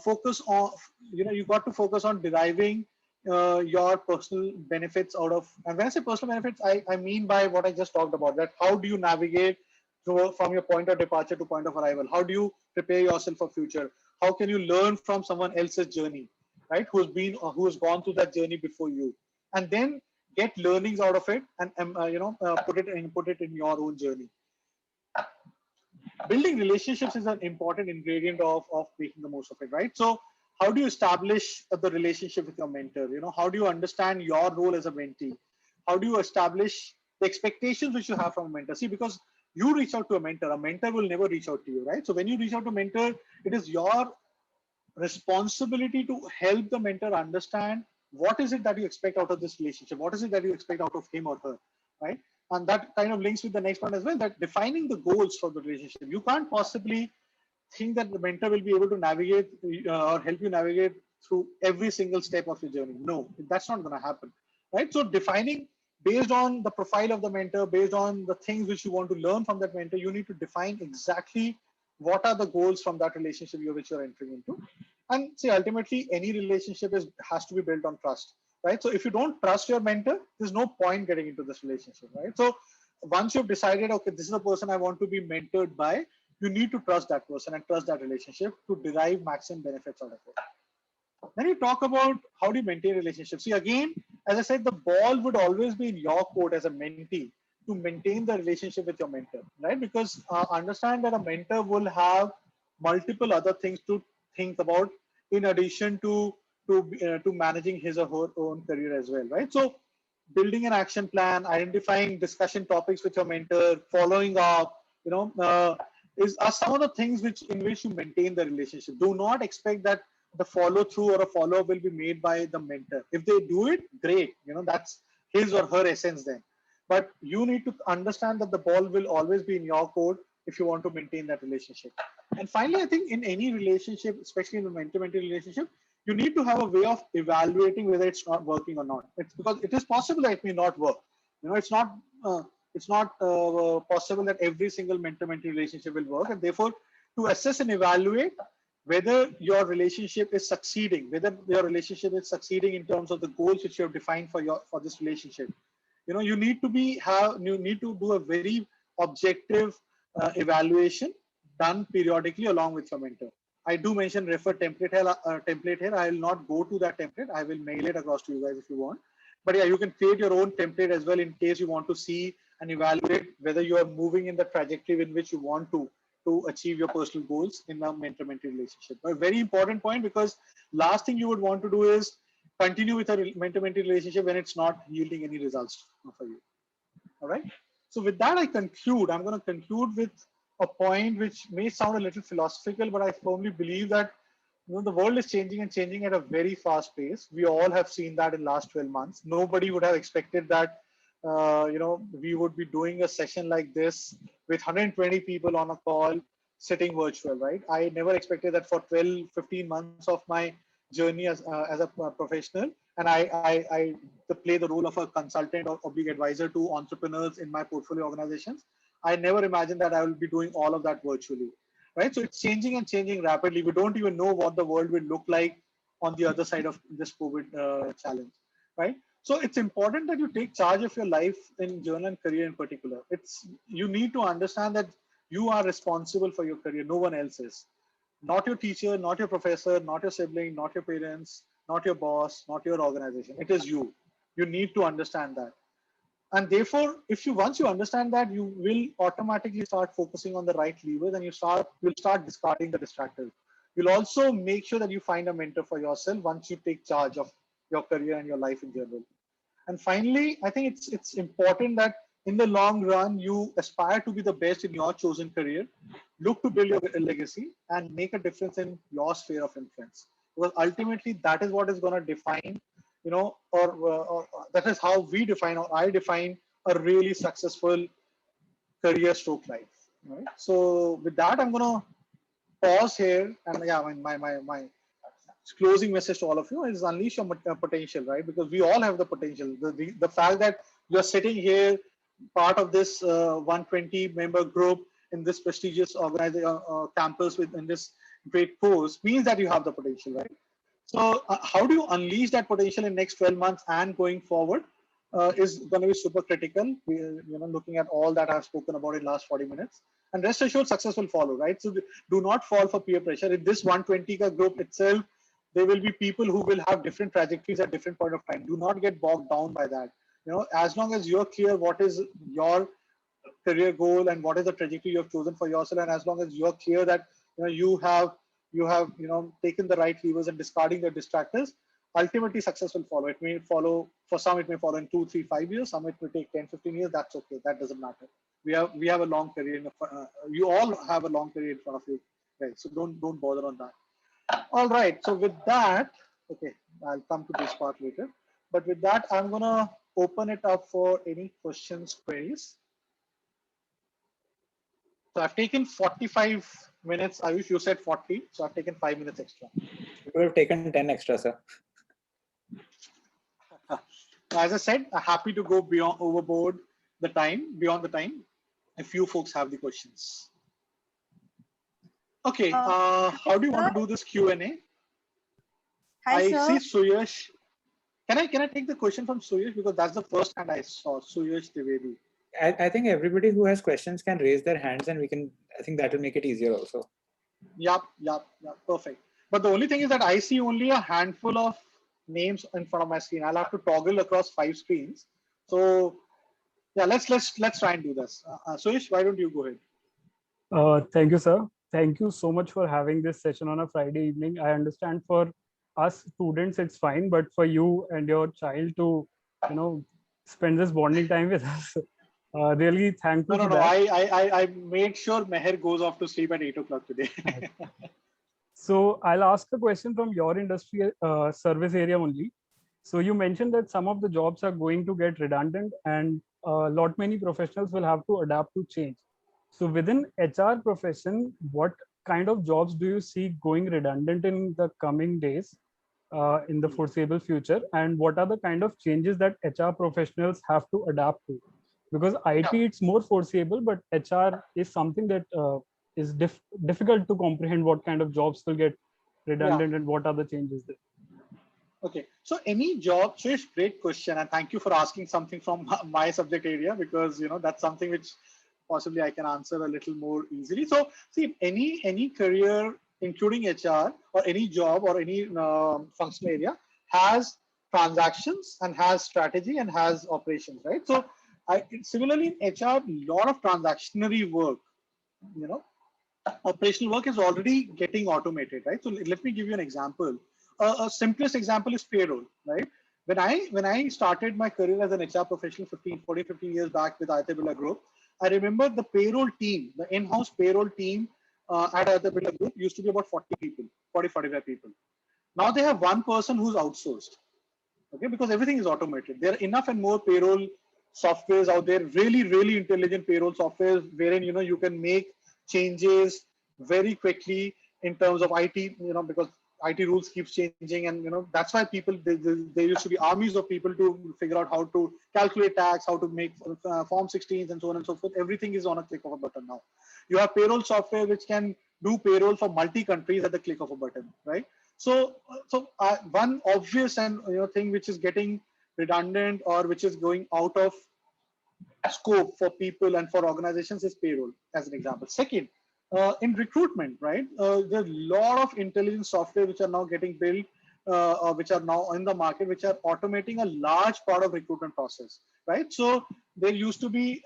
Focus on, you got to focus on deriving your personal benefits out of, and when I say personal benefits, I mean by what I just talked about, that how do you navigate from your point of departure to point of arrival? How do you prepare yourself for future? How can you learn from someone else's journey, right? Who has gone through that journey before you? And then get learnings out of it, and put it in your own journey. Building relationships is an important ingredient of making the most of it, right? So how do you establish the relationship with your mentor? How do you understand your role as a mentee? How do you establish the expectations which you have from a mentor? See, because you reach out to a mentor will never reach out to you, right? So when you reach out to a mentor, it is your responsibility to help the mentor understand what is it that you expect out of this relationship, what is it that you expect out of him or her, right? And that kind of links with the next point as well, that defining the goals for the relationship. You can't possibly think that the mentor will be able to navigate or help you navigate through every single step of your journey. No, that's not going to happen, right? So defining based on the profile of the mentor, based on the things which you want to learn from that mentor, you need to define exactly what are the goals from that relationship which you're entering into. And see, ultimately, any relationship has to be built on trust, right? So if you don't trust your mentor, there's no point getting into this relationship, right? So once you've decided, okay, this is the person I want to be mentored by, you need to trust that person and trust that relationship to derive maximum benefits out of it. Then you talk about how do you maintain relationships. See, again, as I said, the ball would always be in your court as a mentee to maintain the relationship with your mentor, right? Because understand that a mentor will have multiple other things to think about in addition to managing his or her own career as well, right? So building an action plan, identifying discussion topics with your mentor, following up, are some of the things in which you maintain the relationship. Do not expect that the follow through or a follow up will be made by the mentor. If they do it, great. That's his or her essence then. But you need to understand that the ball will always be in your court if you want to maintain that relationship. And finally, I think in any relationship, especially in a mentor-mentee relationship, you need to have a way of evaluating whether it's not working or not. It's because it is possible that it may not work. It's not possible that every single mentor-mentee relationship will work, and therefore, to assess and evaluate whether your relationship is succeeding, in terms of the goals which you have defined for this relationship. You need to do a very objective evaluation done periodically along with your mentor. I do mention refer template here. I will not go to that template. I will mail it across to you guys if you want. But yeah, you can create your own template as well in case you want to see and evaluate whether you are moving in the trajectory in which you want to achieve your personal goals in a mentor-mentee relationship. A very important point, because last thing you would want to do is continue with a mentor-mentee relationship when it's not yielding any results for you. All right. So with that, I'm going to conclude with a point which may sound a little philosophical, but I firmly believe that the world is changing and changing at a very fast pace. We all have seen that in the last 12 months. Nobody would have expected that we would be doing a session like this with 120 people on a call sitting virtual, right? I never expected that for 12, 15 months of my journey as a professional, and I play the role of a consultant or oblique advisor to entrepreneurs in my portfolio organizations. I never imagined that I will be doing all of that virtually, right? So it's changing and changing rapidly. We don't even know what the world will look like on the other side of this COVID challenge, right? So it's important that you take charge of your life in journal and career in particular. You need to understand that you are responsible for your career. No one else is. Not your teacher, not your professor, not your sibling, not your parents, not your boss, not your organization. It is you. You need to understand that. And therefore, once you understand that, you will automatically start focusing on the right levers, and you'll start discarding the distractors. You'll also make sure that you find a mentor for yourself once you take charge of your career and your life in general. And finally, I think it's important that in the long run, you aspire to be the best in your chosen career, look to build your legacy, and make a difference in your sphere of influence. Because ultimately, that is what is going to define, or that is how we define, or I define, a really successful career stroke life. Right? So with that, I'm going to pause here, and yeah, my closing message to all of you is unleash your potential, right? Because we all have the potential. The fact that you're sitting here, part of this 120 member group in this prestigious organization campus in this great course means that you have the potential, right? So how do you unleash that potential in next 12 months and going forward is going to be super critical. Looking at all that I've spoken about in last 40 minutes, and rest assured success will follow, right? So do not fall for peer pressure. In this 120 group itself, there will be people who will have different trajectories at different point of time. Do not get bogged down by that. as long as you're clear what is your career goal and what is the trajectory you have chosen for yourself, and as long as you're clear that you have taken the right levers and discarding the distractors, ultimately success will follow. It may follow, for some it may follow in 2 3 5 years, some it may take 10 15 years. That's okay, that doesn't matter. We have a long career you all have a long career in front of you, right? So don't bother on that. All right, so with that, okay, I'll come to this part later, but with that I'm gonna open it up for any questions, queries. So I've taken 45 minutes. Ayush, you said 40, so I've taken 5 minutes extra. You could have taken 10 extra, sir. As I said, I'm happy to go beyond the time, if you folks have the questions. Okay, how do you want to do this Q&A? Hi, I sir. see Suyash. Can I take the question from Suyash, because that's the first hand I saw, Suyash Trivedi. I think everybody who has questions can raise their hands, and I think that will make it easier also. Yep, perfect. But the only thing is that I see only a handful of names in front of my screen. I'll have to toggle across 5 screens. So yeah, let's try and do this. Suyash, why don't you go ahead? Thank you, sir. Thank you so much for having this session on a Friday evening. I understand for us students, it's fine, but for you and your child to, spend this bonding time with us, really thankful No. for that. I made sure Meher goes off to sleep at 8 o'clock today. So I'll ask a question from your industry service area only. So you mentioned that some of the jobs are going to get redundant, and a lot many professionals will have to adapt to change. So within HR profession, what kind of jobs do you see going redundant in the coming days, in the foreseeable future? And what are the kind of changes that HR professionals have to adapt to? Because IT, it's more foreseeable, but HR is something that is difficult to comprehend what kind of jobs will get redundant and what are the changes there. Okay, so any job, Suresh, great question, and thank you for asking something from my subject area, because that's something which possibly I can answer a little more easily. So see, any career, including HR, or any job or any functional area, has transactions and has strategy and has operations, right? So similarly in HR, a lot of transactionary work, operational work is already getting automated, right? So let me give you an example. A simplest example is payroll, right? When I started my career as an HR professional 15 years back with Aditya Birla Group, I remember the payroll team, the in-house payroll team at Aditya Birla Group used to be about 40 people, 45 people. Now they have one person who's outsourced, okay? Because everything is automated. There are enough and more payroll softwares out there, really intelligent payroll softwares, wherein you can make changes very quickly in terms of IT, because IT rules keeps changing, and that's why people there used to be armies of people to figure out how to calculate tax, how to make form 16s, and so on and so forth. Everything is on a click of a button now. You have payroll software which can do payroll for multi countries at the click of a button, right? So one obvious and thing which is getting redundant or which is going out of scope for people and for organizations is payroll, as an example. Second, in recruitment, right? There's a lot of intelligent software which are now getting built, or which are now in the market, which are automating a large part of recruitment process, right? So there used to be,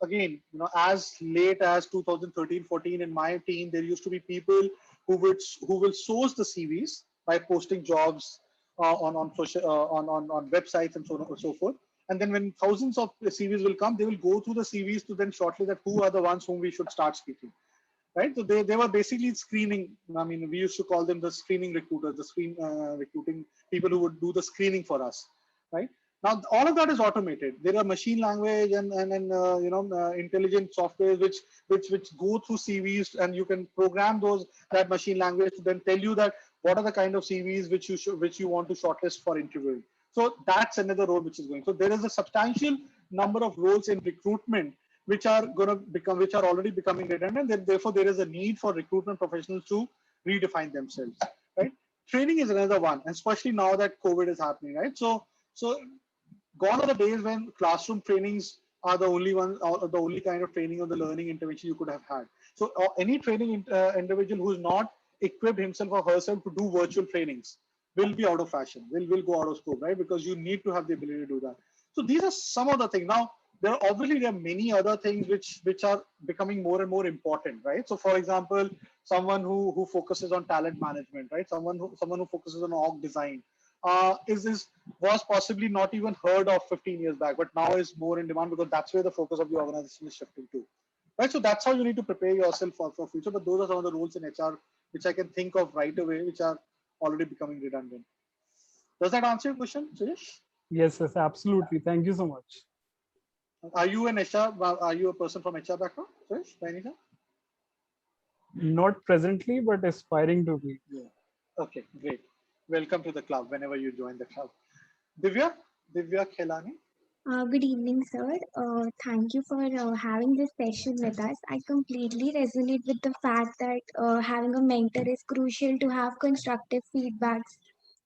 again, as late as 2013-14 in my team, there used to be people who will source the CVs by posting jobs on social on websites and so on and so forth. And then when thousands of CVs will come, they will go through the CVs to then shortlist that who are the ones whom we should start speaking, right? So they were basically screening. I mean, we used to call them the screening recruiters, the recruiting people who would do the screening for us, right? Now, all of that is automated. There are machine language and intelligent software which go through CVs, and you can program that machine language to then tell you that what are the kind of CVs which you want to shortlist for interviewing. So that's another role which is going. So there is a substantial number of roles in recruitment which are already becoming redundant. Therefore, there is a need for recruitment professionals to redefine themselves, right? Training is another one, and especially now that COVID is happening, right? So gone are the days when classroom trainings are the only one, or the only kind of training or the learning intervention you could have had. So any training individual who's not equipped himself or herself to do virtual trainings will be out of fashion, will go out of scope, right? Because you need to have the ability to do that. So these are some of the things. Now, there are many other things which are becoming more and more important, right? So for example, someone who focuses on talent management, right? Someone who focuses on org design, was possibly not even heard of 15 years back, but now is more in demand because that's where the focus of the organization is shifting to, right? So that's how you need to prepare yourself for future. But those are some of the roles in HR which I can think of right away, which are already becoming redundant. Does that answer your question, Suresh? Yes, yes, absolutely. Thank you so much. Are you an HR? Are you a person from HR background, Suresh, by any chance? Not presently, but aspiring to be. Yeah. Okay, great. Welcome to the club whenever you join the club. Divya Khelani. Good evening, sir. Thank you for having this session with us. I completely resonate with the fact that having a mentor is crucial to have constructive feedbacks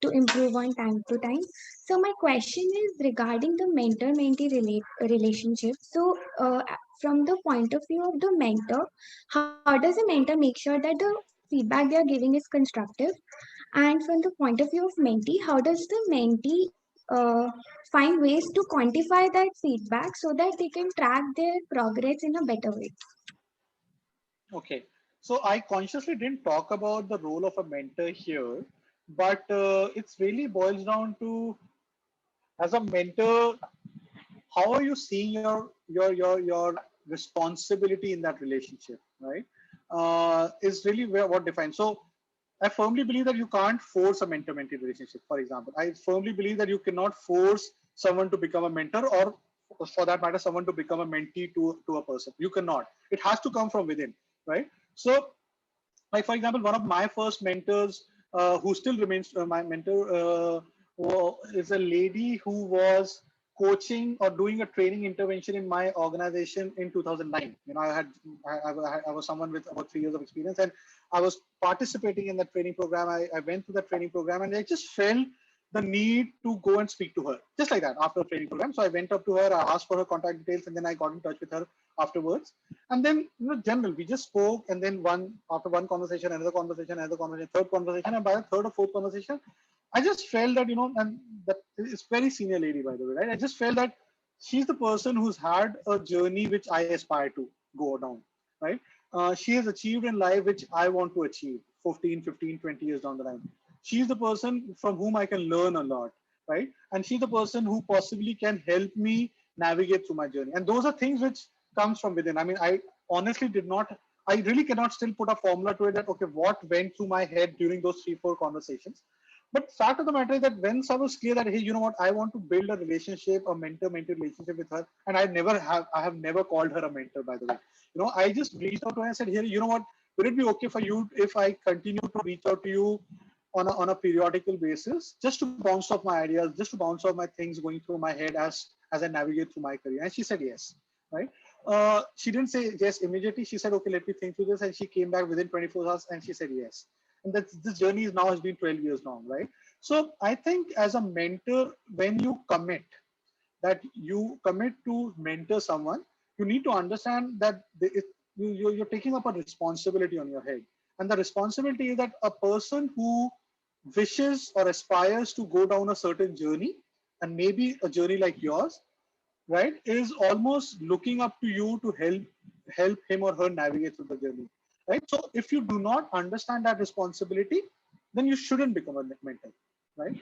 to improve on time to time. So my question is regarding the mentor-mentee relationship. So from the point of view of the mentor, how does a mentor make sure that the feedback they are giving is constructive? And from the point of view of mentee, how does the mentee find ways to quantify that feedback so that they can track their progress in a better way? Okay. So I consciously didn't talk about the role of a mentor here, but it's really boils down to, as a mentor, how are you seeing your responsibility in that relationship, right? Is really where what defines. So I firmly believe that you can't force a mentor-mentee relationship. For example, I firmly believe that you cannot force someone to become a mentor, or for that matter, someone to become a mentee to a person. You cannot. It has to come from within, right? So, like for example, one of my first mentors, who still remains my mentor, is a lady who was coaching or doing a training intervention in my organization in 2009. You know, I was someone with about 3 years of experience, and I was participating in that training program. I went through the training program, and I just felt the need to go and speak to her, just like that, after the training program. So I went up to her, I asked for her contact details, and then I got in touch with her afterwards. And then, general, we just spoke, and then after one conversation, another conversation, third conversation, and by the third or fourth conversation, I just felt that, and that is very senior lady, by the way, right? I just felt that she's the person who's had a journey which I aspire to go down, right? She has achieved in life which I want to achieve 15, 20 years down the line. She's the person from whom I can learn a lot, right? And she's the person who possibly can help me navigate through my journey. And those are things which comes from within. I mean, I honestly I really cannot still put a formula to it that, okay, what went through my head during those 3-4 conversations. But fact of the matter is that once I was clear that, hey, you know what, I want to build a relationship, a mentor-mentee relationship with her, and I have never called her a mentor, by the way. I just reached out to her and said, here, you know what, would it be okay for you if I continue to reach out to you on a periodical basis, just to bounce off my ideas, just to bounce off my things going through my head as I navigate through my career? And she said yes, right? She didn't say yes immediately. She said, okay, let me think through this. And she came back within 24 hours and she said yes. And this journey is now has been 12 years now, right? So I think as a mentor, when you commit to mentor someone, you need to understand that you're taking up a responsibility on your head. And the responsibility is that a person who wishes or aspires to go down a certain journey, and maybe a journey like yours, right, is almost looking up to you to help him or her navigate through the journey, right? So if you do not understand that responsibility, then you shouldn't become a mentor, right?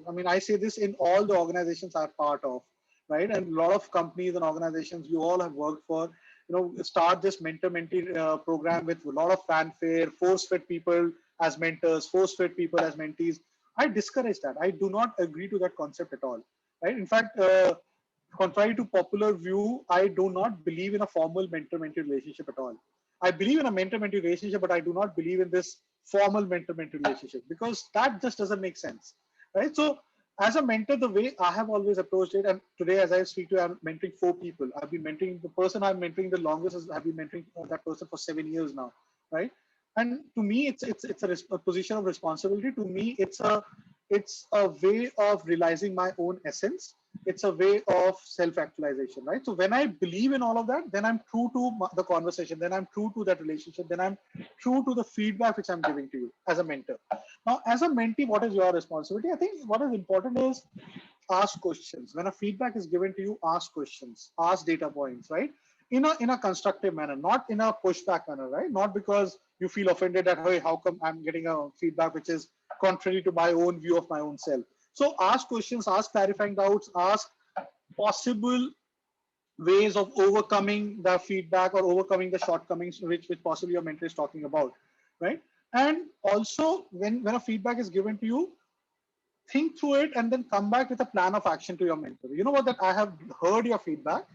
I mean, I say this in all the organizations I'm part of, right? And a lot of companies and organizations you all have worked for, start this mentor-mentee program with a lot of fanfare, force-fed people as mentors, force-fed people as mentees. I discourage that. I do not agree to that concept at all, right? In fact, contrary to popular view, I do not believe in a formal mentor-mentee relationship at all. I believe in a mentor-mentee relationship, but I do not believe in this formal mentor-mentee relationship, because that just doesn't make sense, right? So as a mentor, the way I have always approached it, and today as I speak to you, I'm mentoring 4 people. I've been mentoring the person I'm mentoring the longest. I've been mentoring that person for 7 years now, right? And to me, it's a position of responsibility. To me, it's a way of realizing my own essence. It's a way of self-actualization, right? So when I believe in all of that, then I'm true to the conversation, then I'm true to that relationship, then I'm true to the feedback which I'm giving to you as a mentor. Now, as a mentee, what is your responsibility? I think what is important is ask questions. When a feedback is given to you, ask questions, ask data points, right? In a constructive manner, not in a pushback manner, right? Not because you feel offended that, hey, how come I'm getting a feedback which is contrary to my own view of my own self. So ask questions, ask clarifying doubts, ask possible ways of overcoming the feedback or overcoming the shortcomings which possibly your mentor is talking about, right? And also when a feedback is given to you, think through it and then come back with a plan of action to your mentor. You know what, that I have heard your feedback.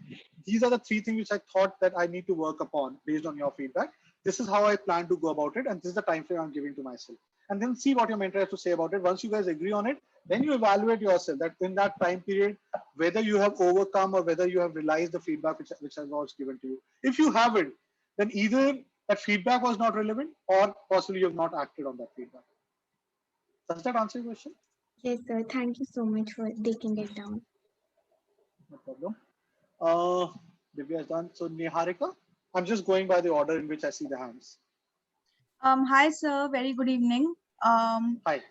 These are the 3 things which I thought that I need to work upon based on your feedback. This is how I plan to go about it, and this is the time frame I'm giving to myself. And then see what your mentor has to say about it. Once you guys agree on it, then you evaluate yourself that in that time period, whether you have overcome or whether you have realized the feedback which was given to you. If you haven't, then either that feedback was not relevant or possibly you have not acted on that feedback. Does that answer your question? Yes, sir. Thank you so much for taking it down. No problem. Divya is done. So Niharika, I'm just going by the order in which I see the hands. Hi, sir. Very good evening. Hi.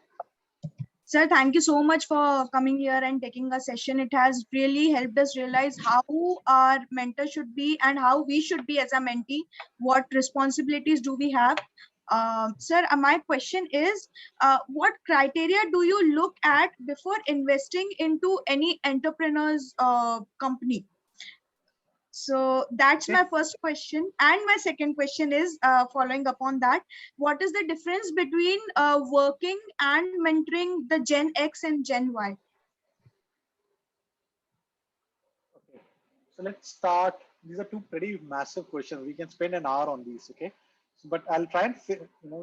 Sir, thank you so much for coming here and taking a session. It has really helped us realize how our mentor should be and how we should be as a mentee. What responsibilities do we have? Sir, my question is, what criteria do you look at before investing into any entrepreneur's company? So that's my first question. And my second question is following up on that. What is the difference between working and mentoring the Gen X and Gen Y? Okay. So let's start. These are 2 pretty massive questions. We can spend an hour on these. Okay. So, but I'll try and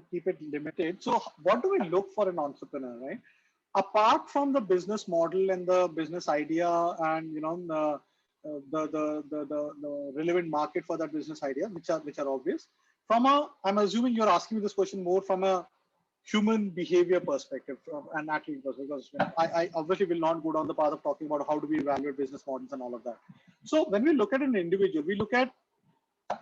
keep it limited. So what do we look for an entrepreneur, right? Apart from the business model and the business idea and the relevant market for that business idea, which are obvious. I'm assuming you're asking me this question more from a human behavior perspective, from an athlete perspective, because I obviously will not go down the path of talking about how do we evaluate business models and all of that. So when we look at an individual, we look at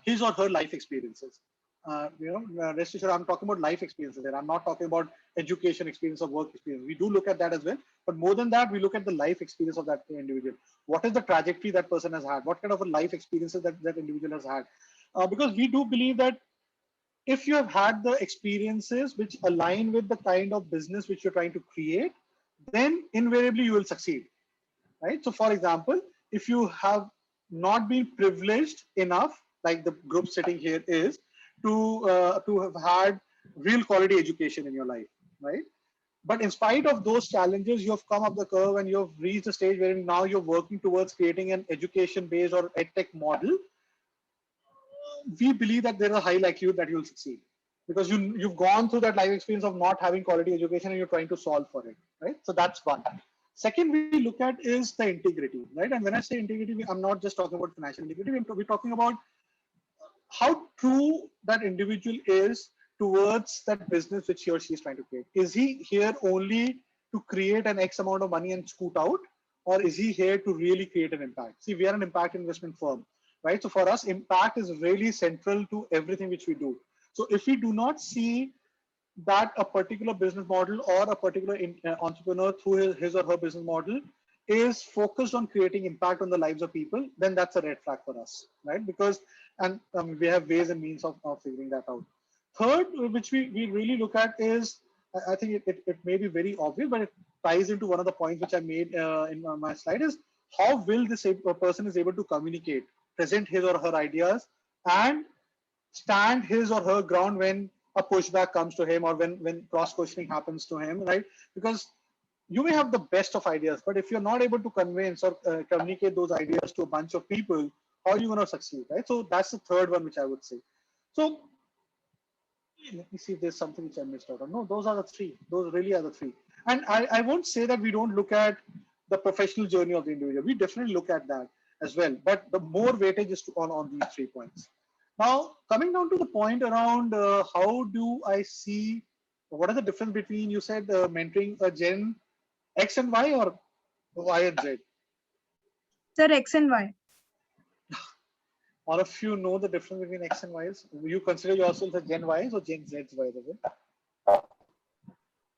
his or her life experiences. Rest assured, I'm talking about life experiences there. I'm not talking about education experience or work experience. We do look at that as well. But more than that, we look at the life experience of that individual. What is the trajectory that person has had? What kind of a life experiences that individual has had? Because we do believe that if you have had the experiences which align with the kind of business which you're trying to create, then invariably you will succeed, right? So for example, if you have not been privileged enough, like the group sitting here is, to have had real quality education in your life, right? But in spite of those challenges, you have come up the curve and you have reached a stage where now you're working towards creating an education-based or edtech model. We believe that there is a high likelihood that you'll succeed because you've gone through that life experience of not having quality education and you're trying to solve for it, right? So that's one. Second, we look at is the integrity, right? And when I say integrity, I'm not just talking about financial integrity. We're talking about how true that individual is towards that business which he or she is trying to create. Is he here only to create an X amount of money and scoot out? Or is he here to really create an impact? See, we are an impact investment firm, right? So for us, impact is really central to everything which we do. So if we do not see that a particular business model or a particular entrepreneur through his or her business model is focused on creating impact on the lives of people, then that's a red flag for us, right? Because, and we have ways and means of figuring that out. Third, which we really look at is, I think it may be very obvious, but it ties into one of the points which I made in my slide is how will this person is able to communicate, present his or her ideas and stand his or her ground when a pushback comes to him or when cross questioning happens to him, right? Because you may have the best of ideas, but if you're not able to convince or communicate those ideas to a bunch of people, how are you going to succeed, right? So that's the third one which I would say. So let me see if there's something which I missed out on. No, those are the 3. Those really are the 3. And I won't say that we don't look at the professional journey of the individual. We definitely look at that as well. But the more weightage is on these 3 points. Now, coming down to the point around how do I see, what is the difference between, you said mentoring a Gen X and Y or Y and Z? Sir, X and Y. All of you know the difference between X and Y's? You consider yourself as Gen Ys or Gen Zs, by the way?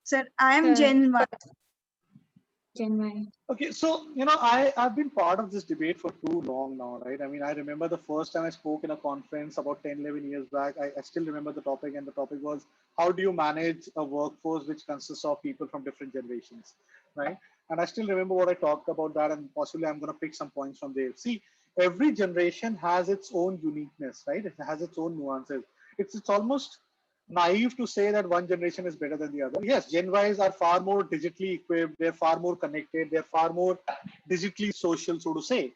Sir, I am Gen Y. Gen Y? Okay, so I've been part of this debate for too long now, right? I mean, I remember the first time I spoke in a conference about 10, 11 years back. I still remember the topic, and the topic was how do you manage a workforce which consists of people from different generations, right? And I still remember what I talked about that, and possibly I'm going to pick some points from there. See, every generation has its own uniqueness, right? It has its own nuances. It's almost naive to say that one generation is better than the other. Yes, Gen Ys are far more digitally equipped, they're far more connected, they're far more digitally social, so to say.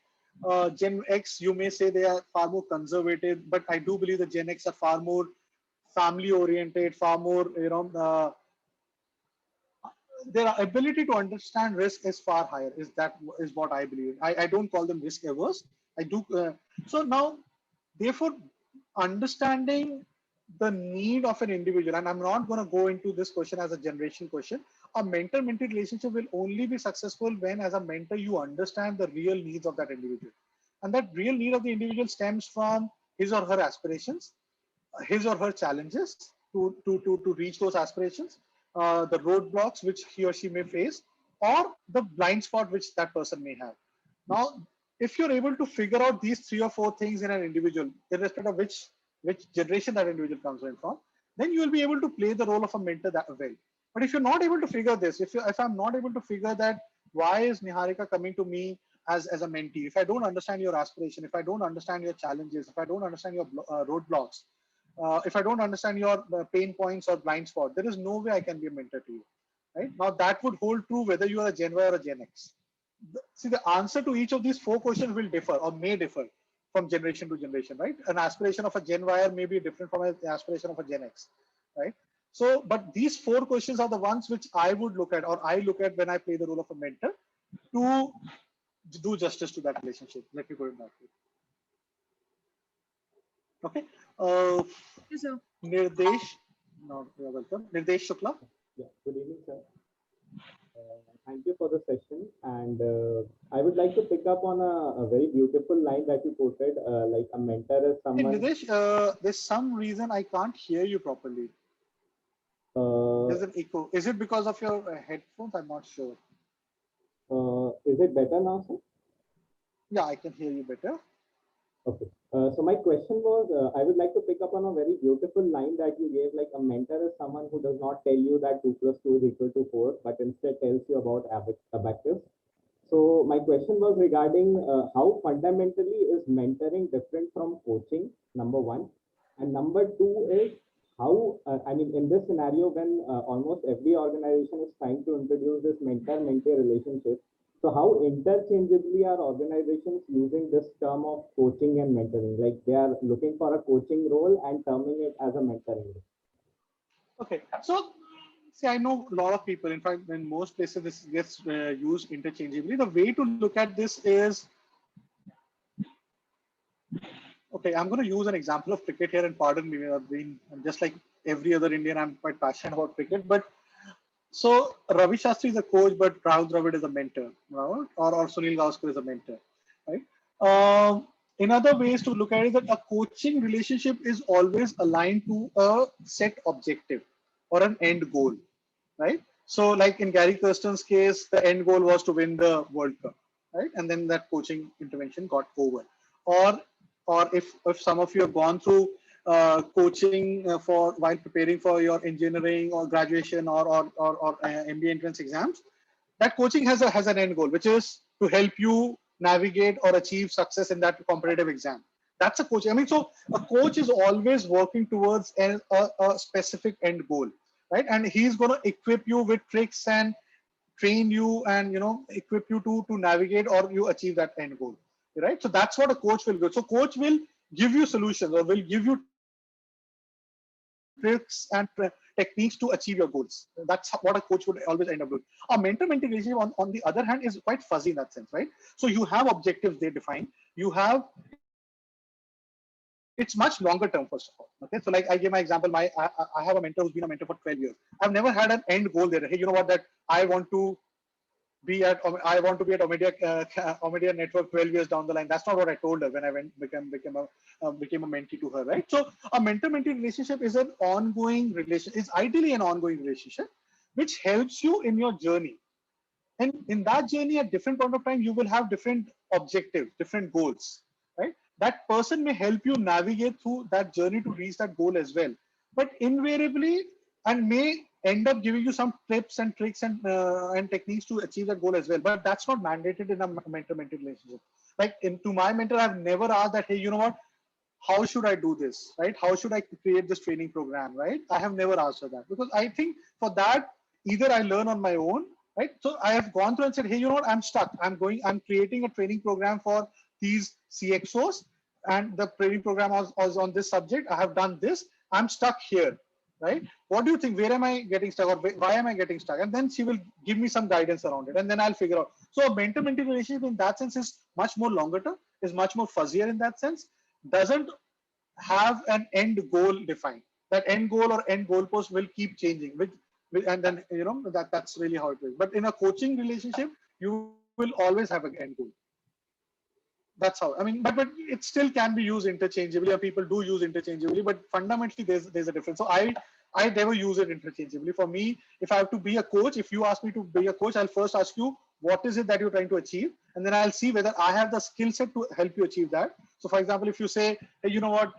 Gen X, you may say they are far more conservative, but I do believe that Gen X are far more family oriented, far more, their ability to understand risk is far higher. Is what I believe. I don't call them risk averse. I do. So now, therefore, understanding the need of an individual, and I'm not going to go into this question as a generation question. A mentor-mentee relationship will only be successful when, as a mentor, you understand the real needs of that individual, and that real need of the individual stems from his or her aspirations, his or her challenges to reach those aspirations, the roadblocks which he or she may face, or the blind spot which that person may have. Now, if you're able to figure out these 3 or 4 things in an individual, irrespective of which generation that individual comes in from, then you will be able to play the role of a mentor that well. But if you're not able to figure this, if I'm not able to figure that why is Niharika coming to me as a mentee, if I don't understand your aspiration, if I don't understand your challenges, if I don't understand your roadblocks, if I don't understand your pain points or blind spot, there is no way I can be a mentor to you. Right now, that would hold true whether you are a Gen Y or a Gen X. See, the answer to each of these 4 questions will differ or may differ from generation to generation, right? An aspiration of a Gen Y may be different from an aspiration of a Gen X, right? So, but these 4 questions are the ones which I would look at, or I look at when I play the role of a mentor to do justice to that relationship. Let me put it that way. Okay. Yes, sir. Nirdesh, no, you're welcome. Nirdesh Shukla. Yeah, good evening, sir. Thank you for the session. And I would like to pick up on a very beautiful line that you quoted, like a mentor is Hey, someone. Nirdesh, there's some reason I can't hear you properly. There's an echo. Is it because of your headphones? I'm not sure. Is it better now, sir? Yeah, I can hear you better. Okay. So my question was, I would like to pick up on a very beautiful line that you gave, like a mentor is someone who does not tell you that 2 + 2 is equal to 4, but instead tells you about abacus. So my question was regarding how fundamentally is mentoring different from coaching, number 1. And number 2 is how, I mean, in this scenario, when almost every organization is trying to introduce this mentor-mentee relationship, so how interchangeably are organizations using this term of coaching and mentoring? Like they are looking for a coaching role and terming it as a mentoring role. Okay, so see, I know a lot of people. In fact, in most places, this gets used interchangeably. The way to look at this is, okay, I'm going to use an example of cricket here, and pardon me, I'm just like every other Indian, I'm quite passionate about cricket. But so Ravi Shastri is a coach, but Rahul Dravid is a mentor, right? Or Sunil Gavaskar is a mentor, right? In other ways to look at it, that a coaching relationship is always aligned to a set objective or an end goal, right? So, like in Gary Kirsten's case, the end goal was to win the World Cup, right? And then that coaching intervention got over. Or if some of you have gone through coaching for while preparing for your engineering or graduation or MBA entrance exams, that coaching has an end goal, which is to help you navigate or achieve success in that competitive exam. That's a coach. I mean, so a coach is always working towards a specific end goal, right? And he's going to equip you with tricks and train you and equip you to navigate or you achieve that end goal, right? So that's what a coach will do. So coach will give you solutions or will give you tricks and techniques to achieve your goals. That's what a coach would always end up doing. A mentor-mentee relationship, on the other hand, is quite fuzzy in that sense, right? So you have objectives they define. You have, it's much longer term, first of all. Okay, so like I give my example, I have a mentor who's been a mentor for 12 years. I've never had an end goal there. Hey, you know what? That I want to be at Omidyar Network 12 years down the line. That's not what I told her when I became a mentee to her, right? So a mentor-mentee relationship is an ongoing relation. It's ideally an ongoing relationship, which helps you in your journey. And in that journey, at different point of time, you will have different objectives, different goals, right? That person may help you navigate through that journey to reach that goal as well. But invariably, and may end up giving you some tips and tricks and techniques to achieve that goal as well. But that's not mandated in a mentor-mentee relationship. Like to my mentor, I've never asked that, hey, you know what? How should I do this, right? How should I create this training program, right? I have never asked for that, because I think for that, either I learn on my own, right? So I have gone through and said, hey, you know what? I'm stuck. I'm creating a training program for these CXOs, and the training program was on this subject. I have done this. I'm stuck here, right? What do you think? Where am I getting stuck, or why am I getting stuck? And then she will give me some guidance around it, and then I'll figure out. So a mentor-mentee relationship in that sense is much more longer term, is much more fuzzier in that sense, doesn't have an end goal defined. That end goal or end goalpost will keep changing, and then that's really how it is. But in a coaching relationship, you will always have an end goal. That's how. I mean, but it still can be used interchangeably, or people do use interchangeably. But fundamentally, there's a difference. So I never use it interchangeably. For me, if I have to be a coach, if you ask me to be a coach, I'll first ask you, what is it that you're trying to achieve? And then I'll see whether I have the skill set to help you achieve that. So for example, if you say, hey, you know what,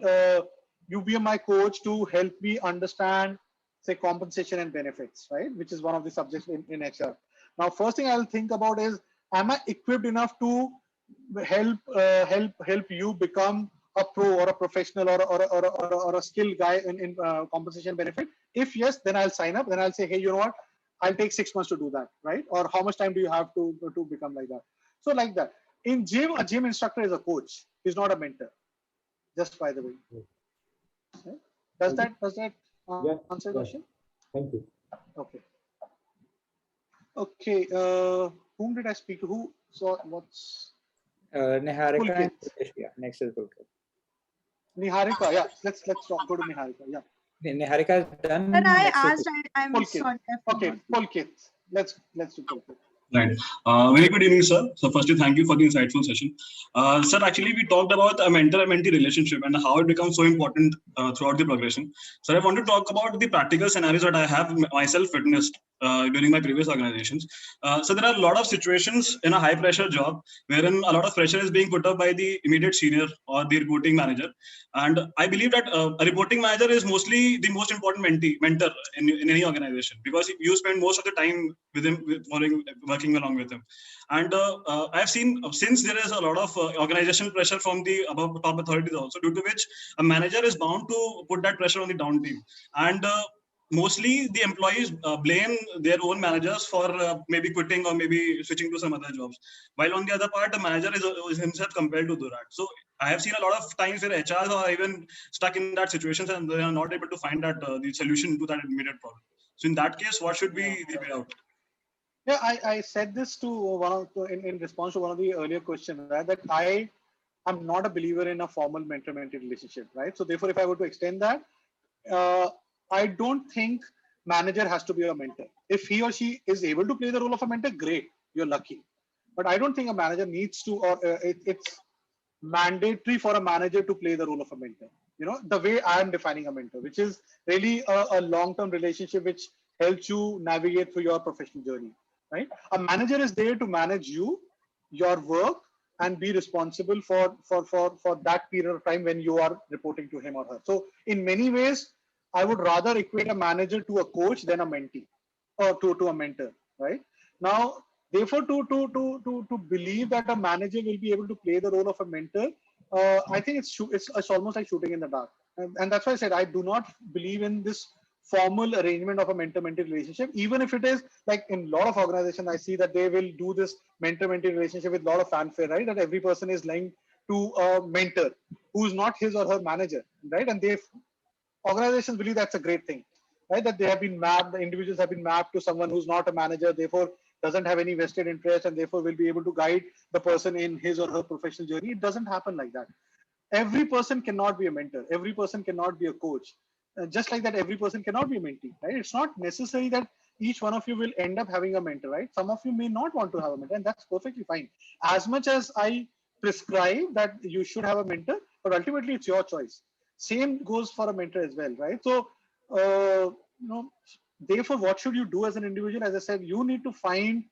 you be my coach to help me understand, say, compensation and benefits, right? Which is one of the subjects in HR. Now, first thing I'll think about is, am I equipped enough to help you become a pro or a professional or a skilled guy in compensation benefit? If yes, then I'll sign up. Then I'll say, hey, you know what, I'll take 6 months to do that, right? Or how much time do you have to become like that? So like that. In gym, a gym instructor is a coach. He's not a mentor. Just by the way. Okay. Does that answer the question? Thank you. Okay. Okay. Whom did I speak to? Who saw what's Niharika. Pulkit. Yeah, next is Pulkit. Niharika. Yeah. Let's go to Niharika. Yeah. Niharika is done. Sir, I Next is asked, I'm Pulkit. sorry. I Okay, forgot. Pulkit. Let's do Pulkit. Right. Very good evening, sir. So firstly, thank you for the insightful session. Sir, actually, we talked about a mentor-mentee relationship and how it becomes so important throughout the progression. So I want to talk about the practical scenarios that I have myself witnessed during my previous organizations. So there are a lot of situations in a high-pressure job wherein a lot of pressure is being put up by the immediate senior or the reporting manager. And I believe that a reporting manager is mostly the most important mentor in any organization, because you spend most of the time with him, working along with him. And I've seen, since there is a lot of organizational pressure from the above top authorities also, due to which a manager is bound to put that pressure on the down team. And mostly the employees blame their own managers for maybe quitting or maybe switching to some other jobs. While on the other part, the manager is himself compelled to do that. So I have seen a lot of times where HRs are even stuck in that situation and they are not able to find that the solution to that immediate problem. So in that case, what should be the way out? Yeah, I said this to in response to one of the earlier questions, right? That I'm not a believer in a formal mentor-mentee relationship, right? So therefore, if I were to extend that, I don't think manager has to be a mentor. If he or she is able to play the role of a mentor, great, you're lucky. But I don't think a manager needs to, or it's mandatory for a manager to play the role of a mentor. You know, the way I am defining a mentor, which is really a long-term relationship which helps you navigate through your professional journey, right? A manager is there to manage you, your work, and be responsible for that period of time when you are reporting to him or her. So in many ways, I would rather equate a manager to a coach than a mentee or to a mentor, right? Now, therefore, to believe that a manager will be able to play the role of a mentor, I think it's almost like shooting in the dark. And that's why I said I do not believe in this formal arrangement of a mentor-mentee relationship. Even if it is like in a lot of organizations, I see that they will do this mentor-mentee relationship with a lot of fanfare, right? That every person is linked to a mentor who is not his or her manager, right? And organizations believe that's a great thing, right? That they have been mapped, the individuals have been mapped to someone who's not a manager, therefore doesn't have any vested interest, and therefore will be able to guide the person in his or her professional journey. It doesn't happen like that. Every person cannot be a mentor. Every person cannot be a coach. Just like that, every person cannot be a mentee, right? It's not necessary that each one of you will end up having a mentor, right? Some of you may not want to have a mentor, and that's perfectly fine. As much as I prescribe that you should have a mentor, but ultimately it's your choice. Same goes for a mentor as well, right? So, therefore, what should you do as an individual? As I said, you need to find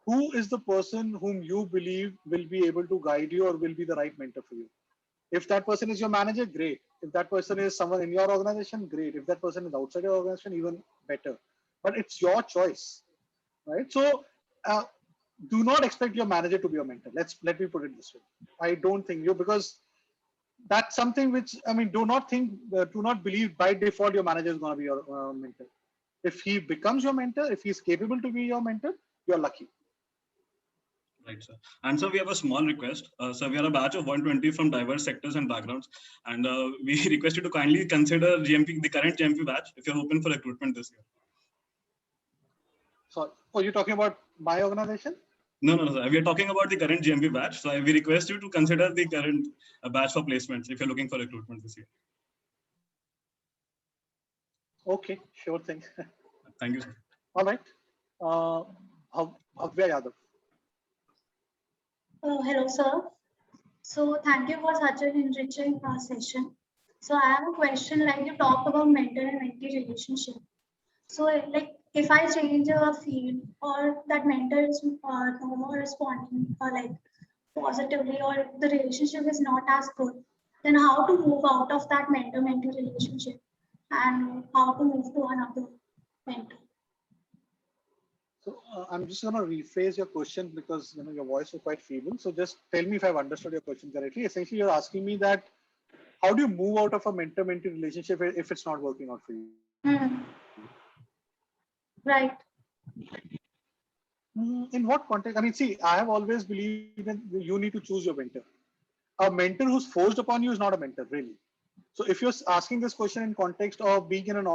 who is the person whom you believe will be able to guide you or will be the right mentor for you. If that person is your manager, great. If that person is someone in your organization, great. If that person is outside your organization, even better. But it's your choice, right? So do not expect your manager to be your mentor. Let me put it this way. I don't think you, because that's something which, I mean, do not believe by default your manager is going to be your mentor. If he becomes your mentor, if he's capable to be your mentor, you're lucky. Right, sir. And so we have a small request. So we are a batch of 120 from diverse sectors and backgrounds. And we request you to kindly consider GMP, the current GMP batch, if you're open for recruitment this year. So, oh, you're talking about my organization? No, sir. We are talking about the current GMP batch. So we request you to consider the current batch for placements if you're looking for recruitment this year. Okay, sure thing. Thank you, sir. All right. Bhavya Yadav. Hello, sir. So thank you for such an enriching session. So I have a question, like you talked about mentor and mentee relationship. So like if I change a field or that mentor is no more responding or like positively or the relationship is not as good, then how to move out of that mentor-mentee relationship and how to move to another mentor? So I'm just going to rephrase your question because your voice was quite feeble. So just tell me if I've understood your question correctly. Essentially, you're asking me that how do you move out of a mentor-mentee relationship if it's not working out for you? Right. In what context? I mean, see, I have always believed that you need to choose your mentor. A mentor who's forced upon you is not a mentor, really. So if you're asking this question in context of being in an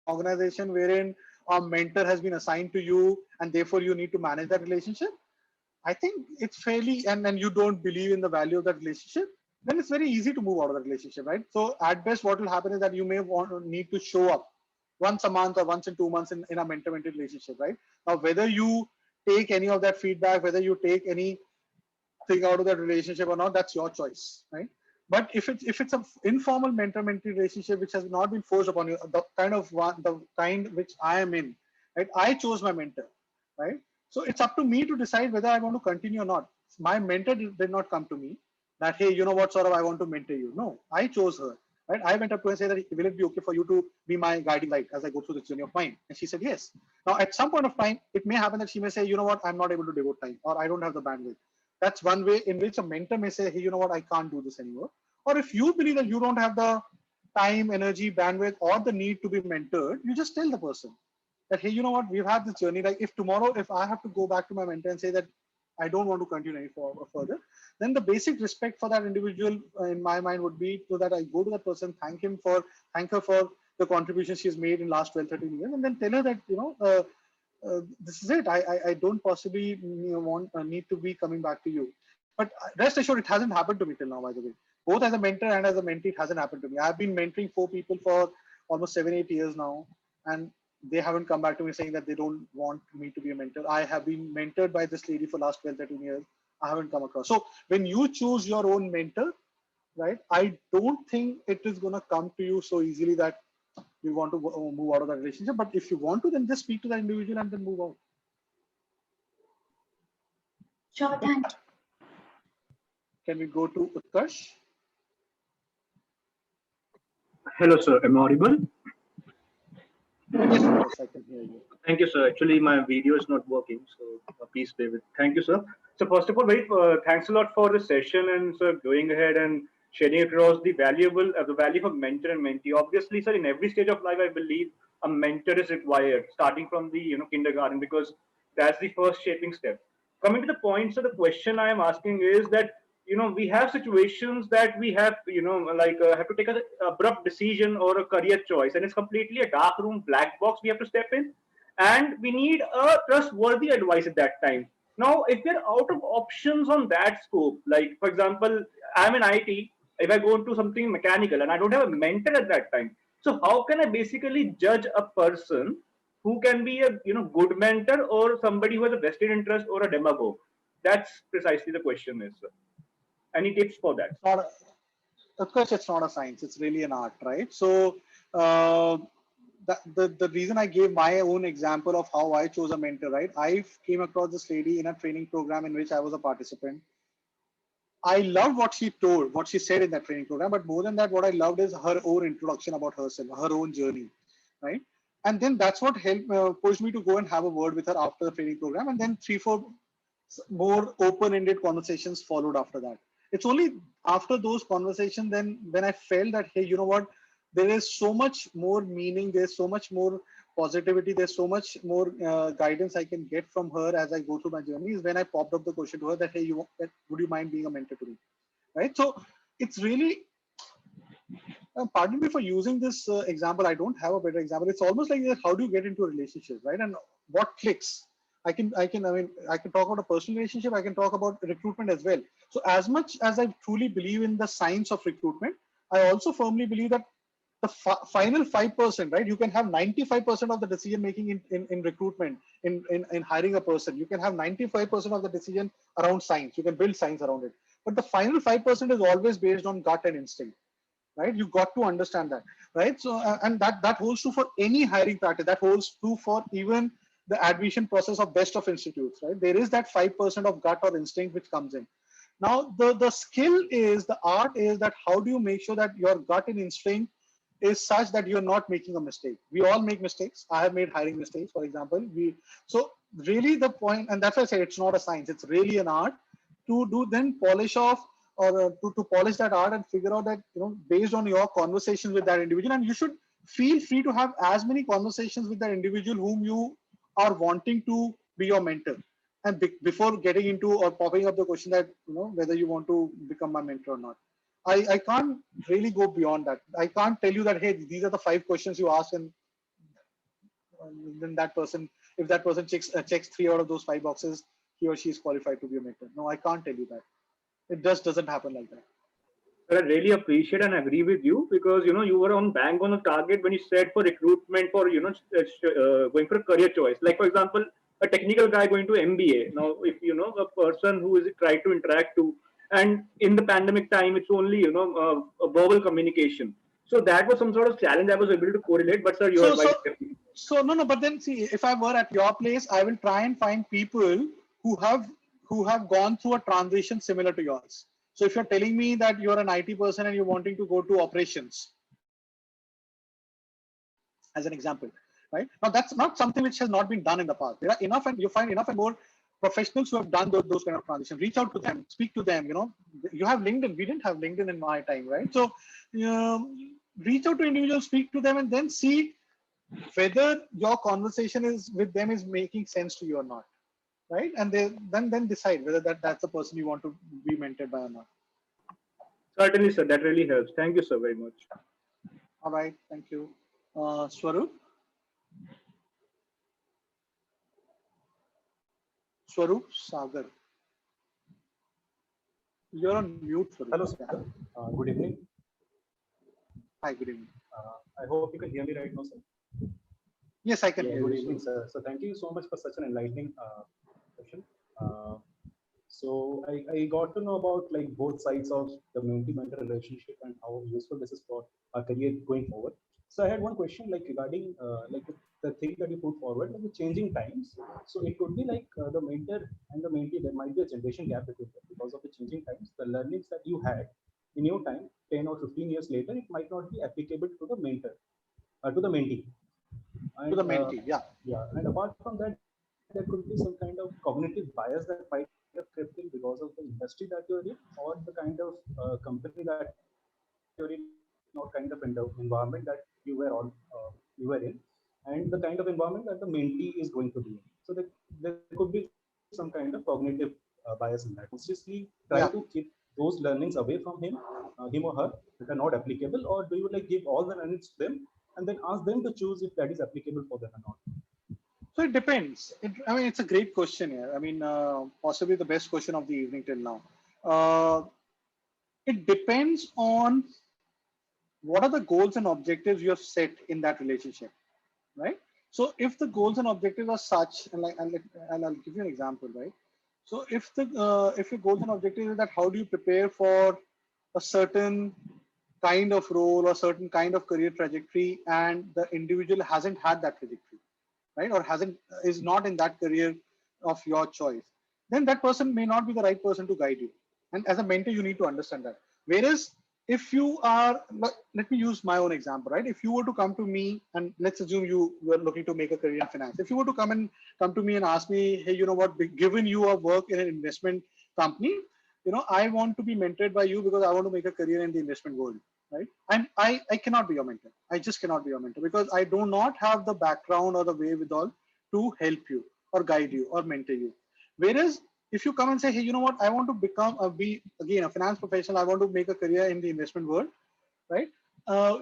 organization wherein a mentor has been assigned to you and therefore you need to manage that relationship, I think it's fairly, and you don't believe in the value of that relationship, then it's very easy to move out of the relationship, right? So at best, what will happen is that you may need to show up once a month or once in 2 months in a mentor-mentee relationship, right? Now, whether you take any of that feedback, whether you take anything out of that relationship or not, that's your choice, right? But if it's an informal mentor-mentee relationship which has not been forced upon you, the kind which I am in, right? I chose my mentor, right? So it's up to me to decide whether I want to continue or not. My mentor did not come to me that, hey, you know what, Saurabh, I want to mentor you. No, I chose her, right? I went up to her and said that, will it be okay for you to be my guiding light as I go through this journey of mine? And she said, yes. Now, at some point of time, it may happen that she may say, you know what, I'm not able to devote time, or I don't have the bandwidth. That's one way in which a mentor may say, hey, you know what, I can't do this anymore. Or if you believe that you don't have the time, energy, bandwidth, or the need to be mentored, you just tell the person that, hey, you know what, we've had this journey. Like if tomorrow, if I have to go back to my mentor and say that I don't want to continue any further, then the basic respect for that individual in my mind would be so that I go to that person, thank her for the contribution she's made in last 12, 13 years, and then tell her that, this is it. I don't possibly need to be coming back to you. But rest assured, it hasn't happened to me till now, by the way. Both as a mentor and as a mentee, it hasn't happened to me. I've been mentoring 4 people for almost 7, 8 years now, and they haven't come back to me saying that they don't want me to be a mentor. I have been mentored by this lady for last 12, 13 years. I haven't come across. So when you choose your own mentor, right, I don't think it is going to come to you so easily that you want to move out of that relationship. But if you want to, then just speak to that individual and then move out. Sure, thank you. Can we go to Utkarsh? Hello, sir. Am I audible? Yes, I can hear you. Thank you, sir. Actually, my video is not working, so please bear with. Thank you, sir. So first of all, thanks a lot for the session and sir going ahead and sharing across the value of mentor and mentee. Obviously, sir, in every stage of life, I believe a mentor is required, starting from the kindergarten, because that's the first shaping step. Coming to the point, so the question I am asking is that we have situations that we have have to take an abrupt decision or a career choice, and it's completely a dark room, black box we have to step in, and we need a trustworthy advice at that time. Now, if we're out of options on that scope, like for example, I'm in IT, if I go into something mechanical and I don't have a mentor at that time, so how can I basically judge a person who can be a good mentor or somebody who has a vested interest or a demagogue? That's precisely the question is, sir. Any tips for that? Of course, it's not a science. It's really an art, right? So the reason I gave my own example of how I chose a mentor, right? I came across this lady in a training program in which I was a participant. I loved what she told, what she said in that training program, but more than that, what I loved is her own introduction about herself, her own journey, right? And then that's what helped pushed me to go and have a word with her after the training program, and then 3-4 more open-ended conversations followed after that. It's only after those conversations then when I felt that, hey, you know what, there is so much more meaning, there's so much more positivity, there's so much more guidance I can get from her as I go through my journey, is when I popped up the question to her that, hey, would you mind being a mentor to me, right? So it's really, pardon me for using this example, I don't have a better example. It's almost like how do you get into a relationship, right? And what clicks? I can talk about a personal relationship. I can talk about recruitment as well. So as much as I truly believe in the science of recruitment, I also firmly believe that the final 5%, right? You can have 95% of the decision making in recruitment, in hiring a person. You can have 95% of the decision around science. You can build science around it. But the final 5% is always based on gut and instinct, right? You got to understand that, right? So, and that holds true for any hiring practice. That holds true for even the admission process of best of institutes, right? There is that 5% of gut or instinct which comes in. Now, the skill is, the art is that how do you make sure that your gut and instinct is such that you're not making a mistake. We all make mistakes. I have made hiring mistakes, for example. So really the point, and that's why I say it's not a science, it's really an art to then polish off or to polish that art and figure out that, you know, based on your conversations with that individual, and you should feel free to have as many conversations with that individual whom you are wanting to be your mentor. And before getting into or popping up the question that, you know, whether you want to become my mentor or not. I can't really go beyond that. I can't tell you that, hey, these are the 5 questions you ask, and then that person, if that person checks 3 out of those 5 boxes, he or she is qualified to be a mentor. No, I can't tell you that. It just doesn't happen like that. I really appreciate and agree with you, because you know you were on bang on the target when you said for recruitment, for going for a career choice. Like for example, a technical guy going to MBA. Now, if you know a person who is trying to interact to, and in the pandemic time, it's only a verbal communication. So that was some sort of challenge I was able to correlate. But sir, you are right. So no, but then see, if I were at your place, I will try and find people who have gone through a transition similar to yours. So if you're telling me that you're an IT person and you're wanting to go to operations, as an example, right? Now that's not something which has not been done in the past. There are enough, and you find enough and more professionals who have done those kind of transitions. Reach out to them, speak to them. You know, you have LinkedIn. We didn't have LinkedIn in my time, right? So reach out to individuals, speak to them, and then see whether your conversation is with them is making sense to you or not, right? And then decide whether that's the person you want to be mentored by or not. Certainly, sir. That really helps. Thank you, sir, very much. All right. Thank you. Swaroop? Swaroop Sagar. You're on mute, Swaroop. Hello, sir. Good evening. Hi, good evening. I hope you can hear me right now, sir. Yes, I can hear Good you. evening, sir. So thank you so much for such an enlightening session. So I got to know about like both sides of the mentee-mentor relationship and how useful this is for our career going forward. So I had one question like regarding like the thing that you put forward, like the changing times. So it could be like the mentor and the mentee, there might be a generation gap between them because of the changing times. The learnings that you had in your time, 10 or 15 years later, it might not be applicable to the mentor, to the mentee. And, To the mentee, yeah. Yeah, and apart from that, there could be some kind of cognitive bias that might have crept in because of the industry that you're in, or the kind of company that you're in, or kind of environment that you were in, and the kind of environment that the mentee is going to be in. So there could be some kind of cognitive bias in that. Consciously try to keep those learnings away from him or her that are not applicable, or do you like give all the learnings to them and then ask them to choose if that is applicable for them or not? So it depends. I mean, it's a great question here. I mean, possibly the best question of the evening till now. It depends on what are the goals and objectives you have set in that relationship, right? So if the goals and objectives are such, and I'll give you an example, right? So if your goals and objectives is that how do you prepare for a certain kind of role or certain kind of career trajectory, and the individual hasn't had that trajectory, right, or is not in that career of your choice, then that person may not be the right person to guide you. And as a mentor, you need to understand that. Whereas if you are, let me use my own example, right? If you were to come to me, and let's assume you were looking to make a career in finance. If you were to come to me and ask me, hey, you know what, given you work in an investment company, you know, I want to be mentored by you because I want to make a career in the investment world, right? I cannot be your mentor. I just cannot be your mentor because I do not have the background or the wherewithal to help you or guide you or mentor you. Whereas if you come and say, hey, you know what, I want to be again a finance professional, I want to make a career in the investment world, right?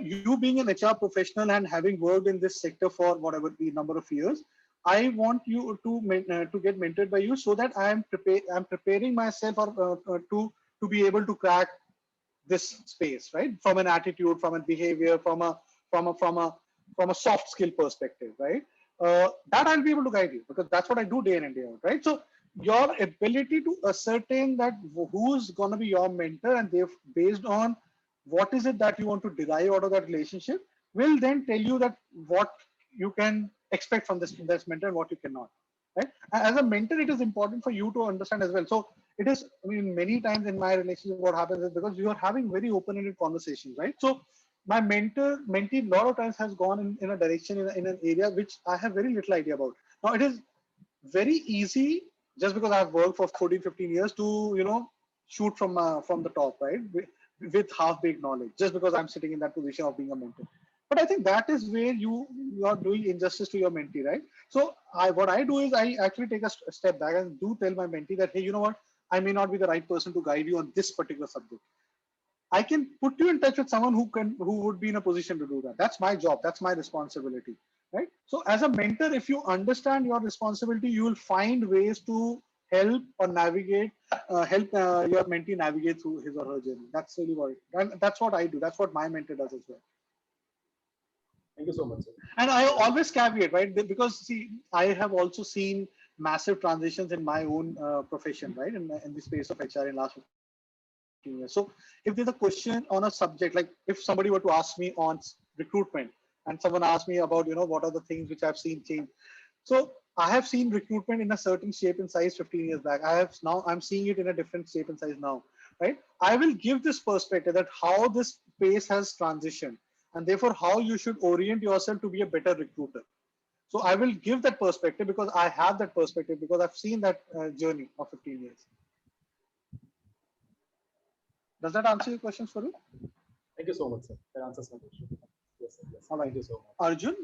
You being an HR professional and having worked in this sector for whatever the number of years, I want you to get mentored by you so that I'm preparing myself to be able to crack this space, right? From an attitude, from a behavior, from a soft skill perspective, right? That I'll be able to guide you because that's what I do day in and day out, right? So your ability to ascertain that who's going to be your mentor and they've based on what is it that you want to derive out of that relationship will then tell you that what you can expect from this mentor and what you cannot, right? As a mentor, it is important for you to understand as well. So it is, I mean, many times in my relationship, what happens is because you are having very open-ended conversations, right? So my mentee, a lot of times has gone in a direction in an area which I have very little idea about. Now it is very easy just because I've worked for 14, 15 years to, you know, shoot from the top, right? With half-baked knowledge, just because I'm sitting in that position of being a mentor. But I think that is where you are doing injustice to your mentee, right? So what I do is I actually take a step back and do tell my mentee that, hey, you know what, I may not be the right person to guide you on this particular subject. I can put you in touch with someone who would be in a position to do that. That's my job. That's my responsibility, right? So as a mentor, if you understand your responsibility, you will find ways to help or navigate, help your mentee navigate through his or her journey. That's really what, and that's what I do. That's what my mentor does as well. Thank you so much, sir. And I always caveat, right? Because see, I have also seen massive transitions in my own profession, right? In the space of HR in last 15 years. So if there's a question on a subject, like if somebody were to ask me on recruitment and someone asked me about, you know, what are the things which I've seen change. So I have seen recruitment in a certain shape and size 15 years back. I'm seeing it in a different shape and size now, right? I will give this perspective that how this space has transitioned and therefore how you should orient yourself to be a better recruiter. So I will give that perspective because I have that perspective because I've seen that journey of 15 years. Does that answer your questions, Farooq? Thank you so much, sir. That answers my question. Yes, sir. Yes. All right. Thank you so much. Arjun?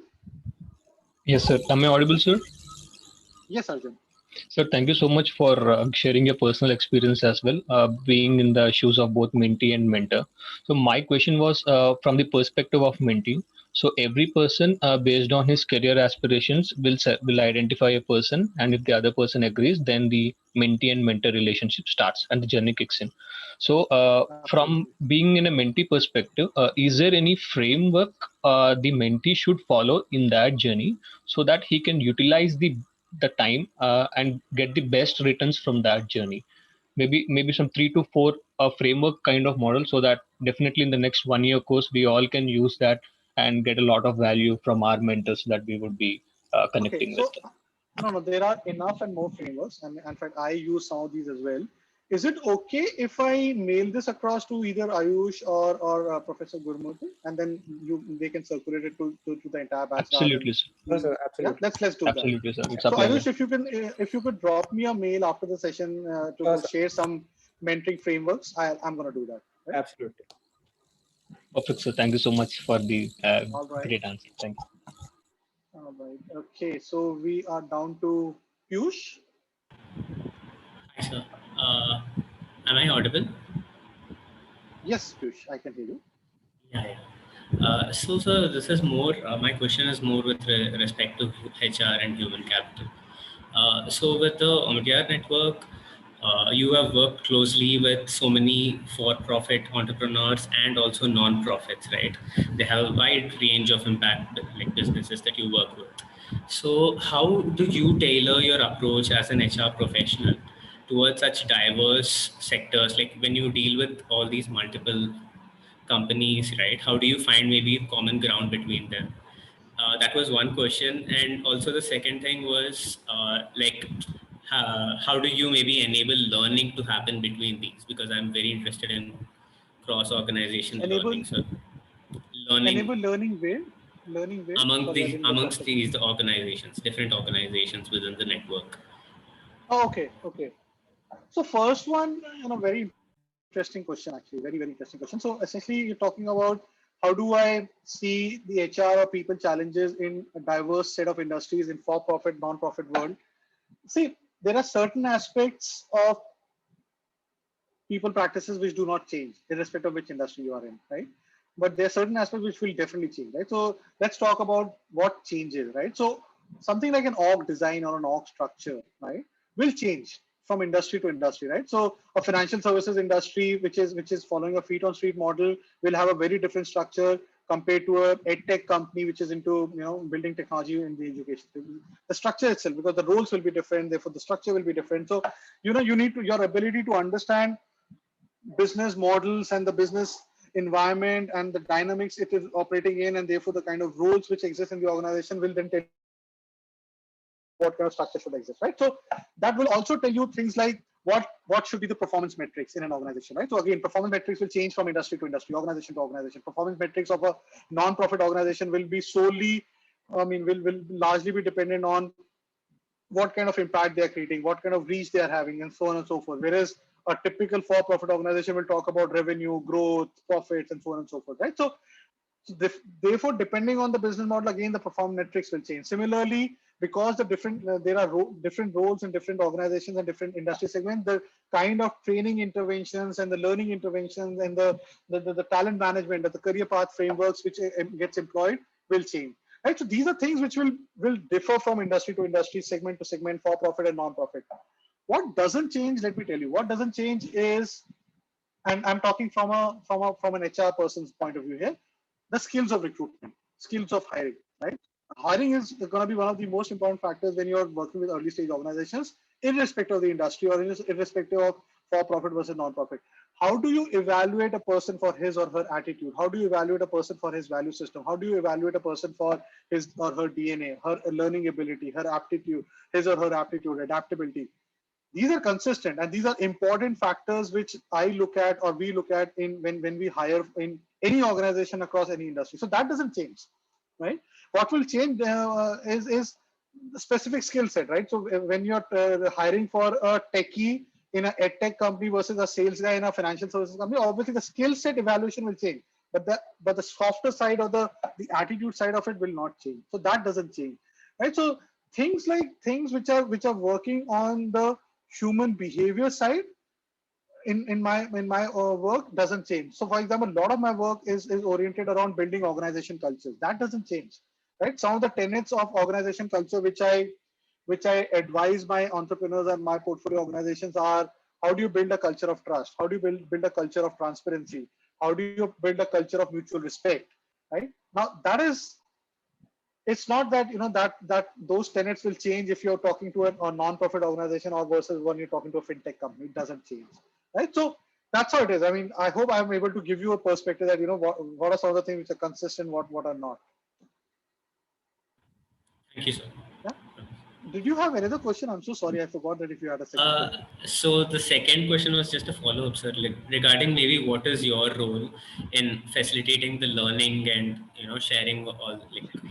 Yes, sir. Am I audible, sir? Yes, Arjun. Sir, thank you so much for sharing your personal experience as well, being in the shoes of both mentee and mentor. So my question was from the perspective of mentee. So every person based on his career aspirations will identify a person, and if the other person agrees, then the mentee and mentor relationship starts and the journey kicks in. So from being in a mentee perspective, is there any framework the mentee should follow in that journey so that he can utilize the time and get the best returns from that journey? Maybe some 3 to 4 framework kind of model, so that definitely in the next 1 year course we all can use that and get a lot of value from our mentors that we would be connecting with. No, there are enough and more frameworks, and in fact I use some of these as well. Is it okay if I mail this across to either Ayush or Professor Gurmurthy, and then they can circulate it to the entire batch? Absolutely, sir. No, sir, absolutely. Yeah, let's do absolutely, that. Sir. It's so Ayush, if you could drop me a mail after the session to share some mentoring frameworks, I'm going to do that. Right? Absolutely. Perfect, sir. Thank you so much for the great answer. Thank you. All right. Okay, so we are down to Piyush. Hi, sir. Am I audible? Yes, Piyush, I can hear you. Yeah. So, sir, this is more. My question is more with respect to HR and human capital. So, with the Omidyar network, you have worked closely with so many for-profit entrepreneurs and also non-profits, right? They have a wide range of impact, like businesses that you work with. So, how do you tailor your approach as an HR professional towards such diverse sectors? Like when you deal with all these multiple companies, right? How do you find maybe common ground between them? That was one question. And also the second thing was how do you maybe enable learning to happen between these? Because I'm very interested in cross-organization learning. So enable learning where? Learning where? Sorry, I didn't get that amongst second. these organizations, different organizations within the network. Oh, okay. So first one, very interesting question actually, very interesting question. So essentially, you're talking about how do I see the HR or people challenges in a diverse set of industries in for-profit, non-profit world. See, there are certain aspects of people practices which do not change irrespective of which industry you are in, right? But there are certain aspects which will definitely change, right? So let's talk about what changes, right? So something like an org design or an org structure, right, will change from industry to industry, right? So a financial services industry, which is following a feet on street model, will have a very different structure compared to a ed tech company, which is into building technology in the education. The structure itself, because the roles will be different, therefore the structure will be different. So you need to your ability to understand business models and the business environment and the dynamics it is operating in, and therefore the kind of roles which exist in the organization will then tell what kind of structure should exist, right? So that will also tell you things like what should be the performance metrics in an organization, right? So again, performance metrics will change from industry to industry, organization to organization. Performance metrics of a non-profit organization will be solely, will largely be dependent on what kind of impact they are creating, what kind of reach they are having, and so on and so forth. Whereas a typical for-profit organization will talk about revenue, growth, profits, and so on and so forth, right? So therefore, depending on the business model, again, the performance metrics will change. Similarly, because the there are different roles in different organizations and different industry segments, the kind of training interventions and the learning interventions and the talent management, the career path frameworks which gets employed will change. Right, so these are things which will differ from industry to industry, segment to segment, for profit and non-profit. What doesn't change? Let me tell you. What doesn't change is, and I'm talking from an HR person's point of view here, the skills of recruitment, skills of hiring. Right, hiring is going to be one of the most important factors when you're working with early stage organizations, irrespective of the industry or irrespective of for-profit versus non-profit. How do you evaluate a person for his or her attitude? How do you evaluate a person for his value system? How do you evaluate a person for his or her DNA, her learning ability, her aptitude, his or her aptitude, adaptability? These are consistent, and these are important factors which I look at or we look at when we hire in any organization across any industry. So that doesn't change, right? What will change is the specific skill set, right? So when you're hiring for a techie in a ed tech company versus a sales guy in a financial services company, obviously the skill set evaluation will change, but the softer side or the attitude side of it will not change. So that doesn't change, right? So things which are working on the human behavior side in my work doesn't change. So for example, a lot of my work is oriented around building organization cultures. That doesn't change, right? Some of the tenets of organization culture which I advise my entrepreneurs and my portfolio organizations are: how do you build a culture of trust? How do you build a culture of transparency? How do you build a culture of mutual respect? Right now, it's not that that those tenets will change if you're talking to a non-profit organization or versus when you're talking to a fintech company. It doesn't change, right? So that's how it is. I mean, I hope I'm able to give you a perspective that what are some of the things which are consistent, what are not. Thank you, sir. Yeah. Did you have another question? I'm so sorry, I forgot that if you had a second question. So the second question was just a follow-up, sir, regarding maybe what is your role in facilitating the learning and sharing all,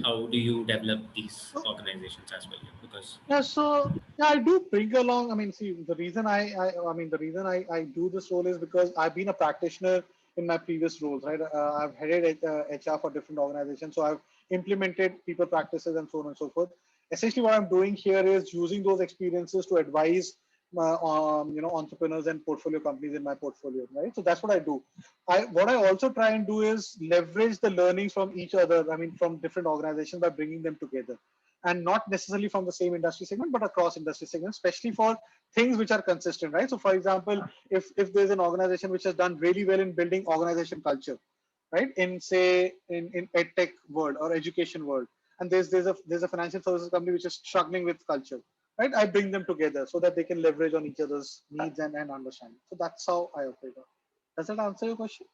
how do you develop these organizations as well? Because so I do bring along. I mean, see, the reason I do this role is because I've been a practitioner in my previous roles, right? I've headed HR for different organizations, so I've implemented people practices and so on and so forth. Essentially, what I'm doing here is using those experiences to advise entrepreneurs and portfolio companies in my portfolio, right? So that's what I do. What I also try and do is leverage the learnings from each other. I mean, from different organizations by bringing them together, and not necessarily from the same industry segment, but across industry segments, especially for things which are consistent, right? So, for example, if there's an organization which has done really well in building organization culture, right, in say in edtech world or education world, and there's a financial services company which is struggling with culture, right? I bring them together so that they can leverage on each other's needs and understanding. So that's how I operate. Does that answer your question?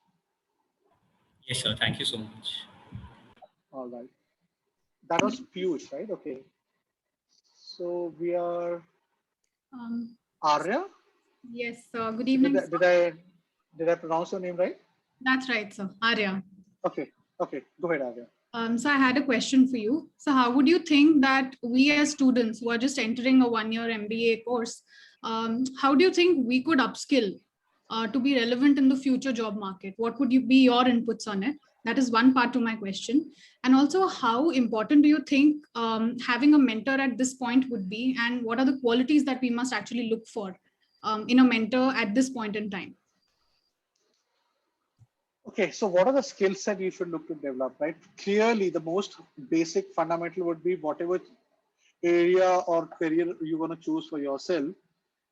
Yes, sir. Thank you so much. All right. That was Piyush, right? Okay. So we are Um, Arya. yes, good evening. Did I pronounce your name right? That's right, sir. Arya. Okay. Okay. Go ahead, Arya. So I had a question for you. So how would you think that we as students who are just entering a one-year MBA course, how do you think we could upskill to be relevant in the future job market? What would be your inputs on it? That is one part to my question. And also, how important do you think having a mentor at this point would be? And what are the qualities that we must actually look for in a mentor at this point in time? Okay, so what are the skill set you should look to develop, right? Clearly, the most basic fundamental would be whatever area or career you want to choose for yourself,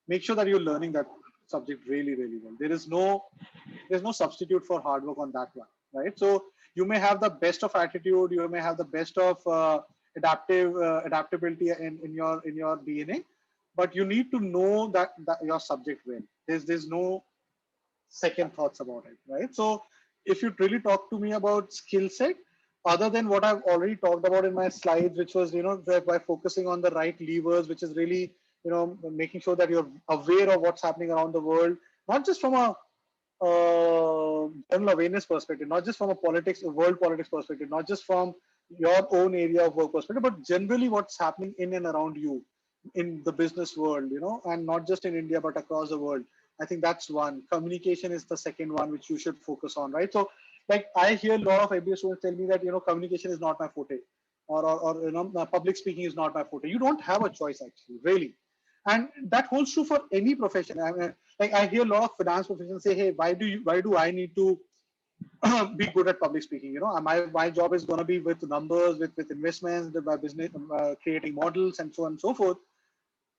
make sure that you're learning that subject really, really well. There's no substitute for hard work on that one, right? So you may have the best of attitude, you may have the best of adaptability in your DNA, but you need to know that your subject well. There's no second thoughts about it, right? So if you really talk to me about skill set, other than what I've already talked about in my slides, which was, by focusing on the right levers, which is really, making sure that you're aware of what's happening around the world, not just from a general awareness perspective, not just from a world politics perspective, not just from your own area of work perspective, but generally what's happening in and around you in the business world, and not just in India, but across the world. I think that's one. Communication is the second one, which you should focus on, right? So, like, I hear a lot of MBA students tell me that, communication is not my forte, or public speaking is not my forte. You don't have a choice, actually, really. And that holds true for any profession. I mean, like, I hear a lot of finance professionals say, hey, why do I need to be good at public speaking? My job is going to be with numbers, with investments, with my business, creating models, and so on and so forth.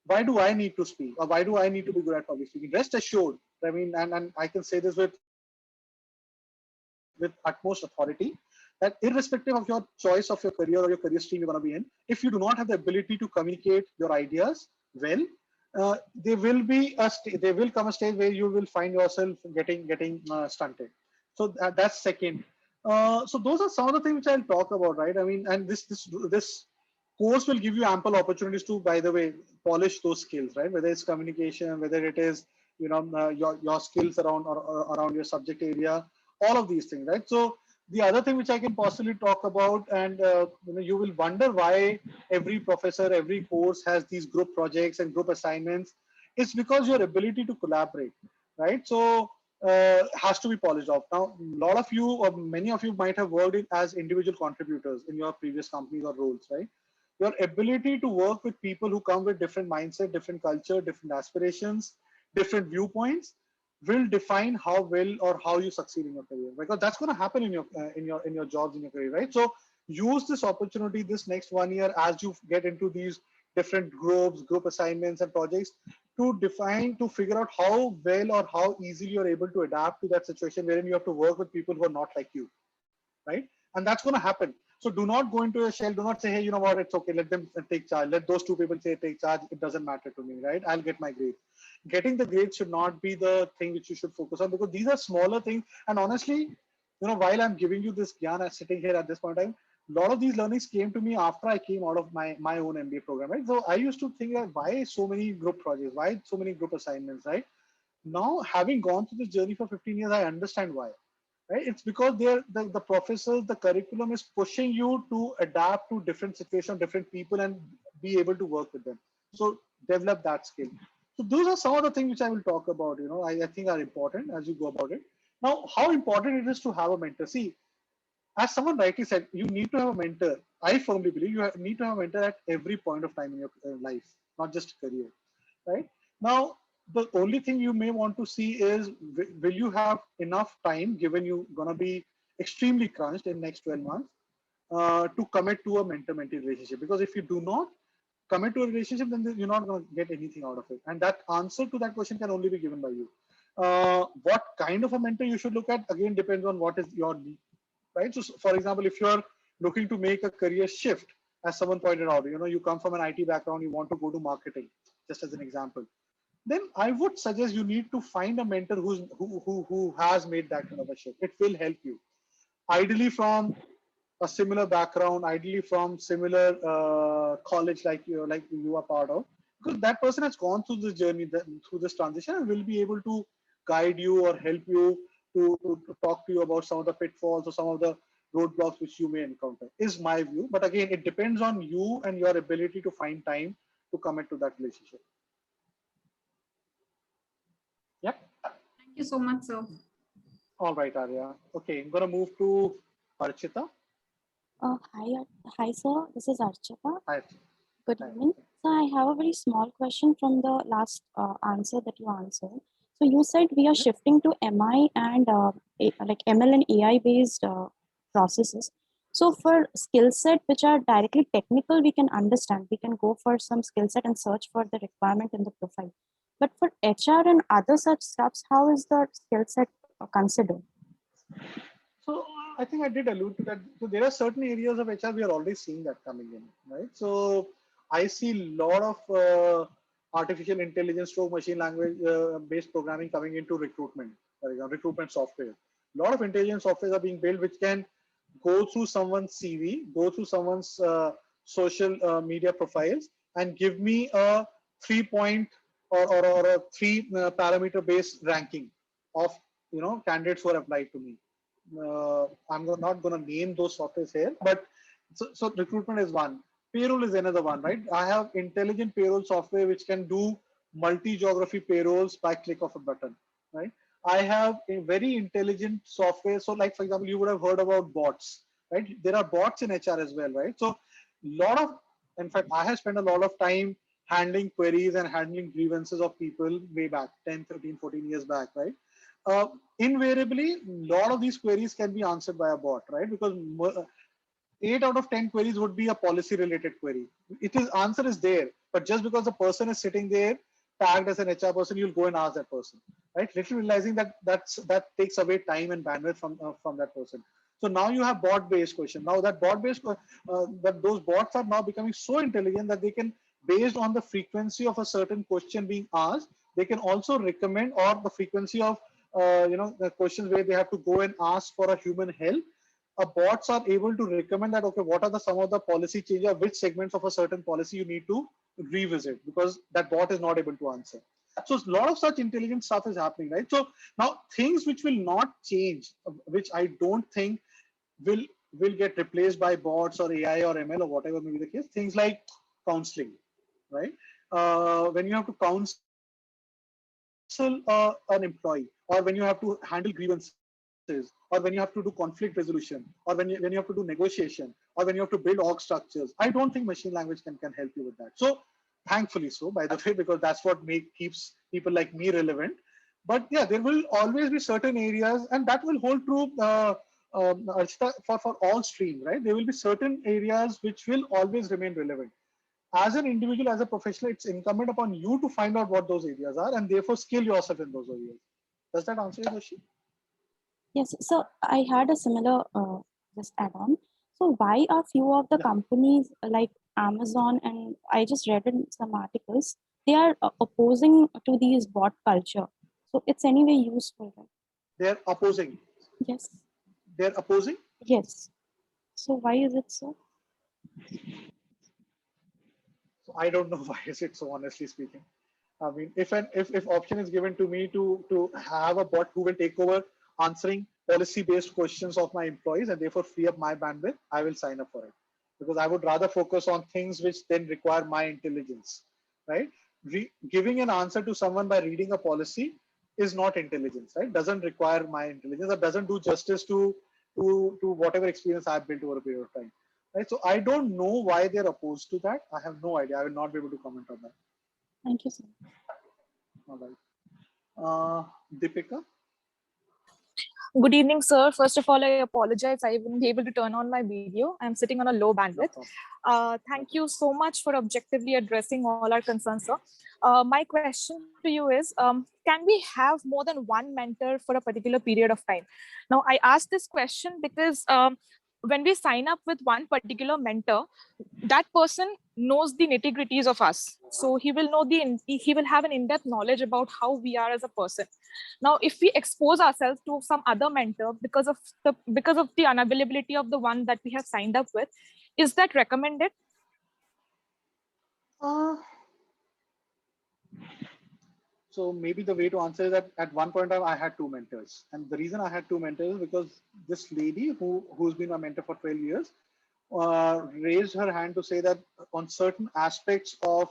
Why do I need to speak, or why do I need to be good at public speaking? Rest assured, I mean, and I can say this with utmost authority, that irrespective of your choice of your career or your career stream you're going to be in, if you do not have the ability to communicate your ideas well, there will come a stage where you will find yourself getting stunted. So that's second. So those are some of the things which I'll talk about, right? I mean, and this course will give you ample opportunities to, by the way, polish those skills, right? Whether it's communication, whether it is your skills around your subject area, all of these things, right? So the other thing which I can possibly talk about, and you will wonder why every professor, every course has these group projects and group assignments. It's because your ability to collaborate, right? So has to be polished off. Now, a lot of you, or many of you, might have worked as individual contributors in your previous companies or roles, right? Your ability to work with people who come with different mindset, different culture, different aspirations, different viewpoints will define how well or how you succeed in your career, because that's going to happen in your jobs, in your career, right? So use this opportunity this next 1 year as you get into these different group assignments and projects, to figure out how well or how easily you're able to adapt to that situation wherein you have to work with people who are not like you, right? And that's going to happen. So do not go into a shell. Do not say, hey, you know what, it's okay, let them take charge. Let those two people say take charge. It doesn't matter to me, right? I'll get my grades. Getting the grades should not be the thing which you should focus on, because these are smaller things. And honestly, while I'm giving you this gyan, I'm sitting here at this point in time, a lot of these learnings came to me after I came out of my own MBA program, right? So I used to think that why so many group projects, why so many group assignments, right? Now, having gone through this journey for 15 years, I understand why. Right? It's because the professors, the curriculum is pushing you to adapt to different situations, different people, and be able to work with them. So develop that skill. So those are some of the things which I will talk about, I think are important as you go about it. Now, how important it is to have a mentor. See, as someone rightly said, you need to have a mentor. I firmly believe you need to have a mentor at every point of time in your life, not just career, right? Now, the only thing you may want to see is, will you have enough time, given you're going to be extremely crunched in next 12 months, to commit to a mentor-mentee relationship? Because if you do not commit to a relationship, then you're not going to get anything out of it. And that answer to that question can only be given by you. What kind of a mentor you should look at, again, depends on what is your need, right? So, for example, if you're looking to make a career shift, as someone pointed out, you come from an IT background, you want to go to marketing, just as an example, then I would suggest you need to find a mentor who has made that kind of a shift. It will help you. ideally from a similar background, ideally from similar college like you are part of, because that person has gone through this journey, through this transition, and will be able to guide you or help you to talk to you about some of the pitfalls or some of the roadblocks which you may encounter, is my view. But again, it depends on you and your ability to find time to commit to that relationship. Yep. Thank you so much, sir. All right, Arya. Okay, I'm gonna move to Archita. Hi, sir. This is Archita. Hi. Good evening. So I have a very small question from the last answer that you answered. So you said we are shifting to MI and like ML and AI based processes. So for skill set which are directly technical, we can understand. We can go for some skill set and search for the requirement in the profile. But for HR and other such stuffs, how is the skill set considered? So I think I did allude to that. So there are certain areas of HR we are already seeing that coming in, right? So I see a lot of artificial intelligence stroke machine language based programming coming into recruitment, for example, recruitment software. A lot of intelligent softwares are being built which can go through someone's CV, go through someone's social media profiles, and give me a 3-point or a 3 parameter based ranking of candidates who are applied to me. I'm not going to name those softwares here, but so recruitment is one. Payroll is another one, right? I have intelligent payroll software which can do multi-geography payrolls by click of a button, right? I have a very intelligent software. So like, for example, you would have heard about bots, right? There are bots in HR as well, right? So in fact, I have spent a lot of time handling queries and handling grievances of people way back, 10, 13, 14 years back, right? Invariably, a lot of these queries can be answered by a bot, right? Because 8 out of 10 queries would be a policy related query. Answer is there, but just because the person is sitting there tagged as an HR person, you'll go and ask that person, right? Little realizing that takes away time and bandwidth from that person. So now you have bot-based question. Now that bot-based, those bots are now becoming so intelligent that they can, based on the frequency of a certain question being asked, they can also recommend, or the frequency of the questions where they have to go and ask for a human help. Bots are able to recommend that, okay, what are some of the policy changes, or which segments of a certain policy you need to revisit, because that bot is not able to answer. So a lot of such intelligent stuff is happening, right? So now things which will not change, which I don't think will get replaced by bots or AI or ML or whatever may be the case, things like counseling, right? When you have to counsel an employee, or when you have to handle grievances, or when you have to do conflict resolution, or when you have to do negotiation, or when you have to build org structures, I don't think machine language can help you with that. So thankfully so, by the way, because that's what keeps people like me relevant. But yeah, there will always be certain areas, and that will hold true for all streams, right? There will be certain areas which will always remain relevant. As an individual, as a professional, it's incumbent upon you to find out what those areas are, and therefore skill yourself in those areas. Does that answer your question? Yes. So I had a similar just add-on. So why are few of the companies like Amazon, and I just read in some articles, they are opposing to these bot culture? So it's anyway useful, right? They're opposing. Yes. They're opposing? Yes. So why is it so? So I don't know why is it so, honestly speaking. I mean, if option is given to me to have a bot who will take over answering policy-based questions of my employees and therefore free up my bandwidth, I will sign up for it, because I would rather focus on things which then require my intelligence, right? Giving an answer to someone by reading a policy is not intelligence, right? Doesn't require my intelligence, or doesn't do justice to whatever experience I've built over a period of time, right? So I don't know why they're opposed to that. I have no idea. I will not be able to comment on that. Thank you, sir. All right. Deepika? Good evening, sir. First of all, I apologize. I wouldn't be able to turn on my video. I'm sitting on a low bandwidth. Thank you so much for objectively addressing all our concerns, sir. My question to you is, can we have more than one mentor for a particular period of time? Now, I ask this question because when we sign up with one particular mentor, that person knows the nitty-gritties of us. So he will know he will have an in-depth knowledge about how we are as a person. Now, if we expose ourselves to some other mentor because of the unavailability of the one that we have signed up with, is that recommended? So maybe the way to answer is that at one point in time, I had two mentors. And the reason I had two mentors is because this lady who's been my mentor for 12 years raised her hand to say that on certain aspects of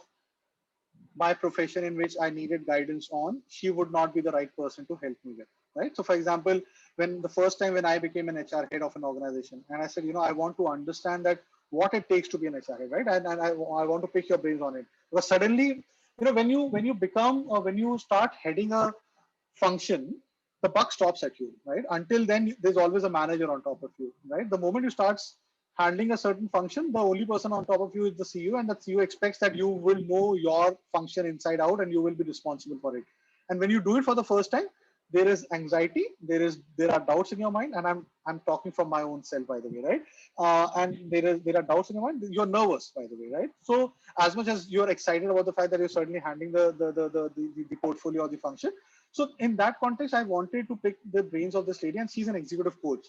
my profession in which I needed guidance on, she would not be the right person to help me with, right? So for example, when the first time when I became an HR head of an organization, and I said, I want to understand that what it takes to be an HR head, right? And I want to pick your brains on it. Because suddenly, when you become, or when you start heading a function, the buck stops at you, right? Until then, there's always a manager on top of you, right? The moment you start handling a certain function, the only person on top of you is the CEO, and the CEO expects that you will know your function inside out and you will be responsible for it. And when you do it for the first time, there is anxiety, there are doubts in your mind, and I'm talking from my own self, by the way, right? And there are doubts in your mind. You're nervous, by the way, right? So as much as you're excited about the fact that you're certainly handling the portfolio or the function. So in that context, I wanted to pick the brains of this lady, and she's an executive coach.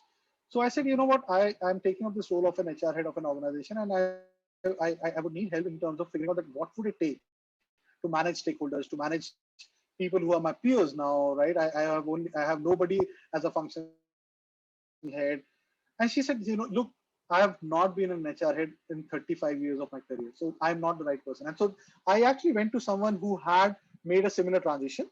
So I said, you know what, I'm taking up this role of an HR head of an organization, and I would need help in terms of figuring out that what would it take to manage stakeholders, to manage people who are my peers now, right? I have nobody as a function head. And she said, look, I have not been an HR head in 35 years of my career. So I'm not the right person. And so I actually went to someone who had made a similar transition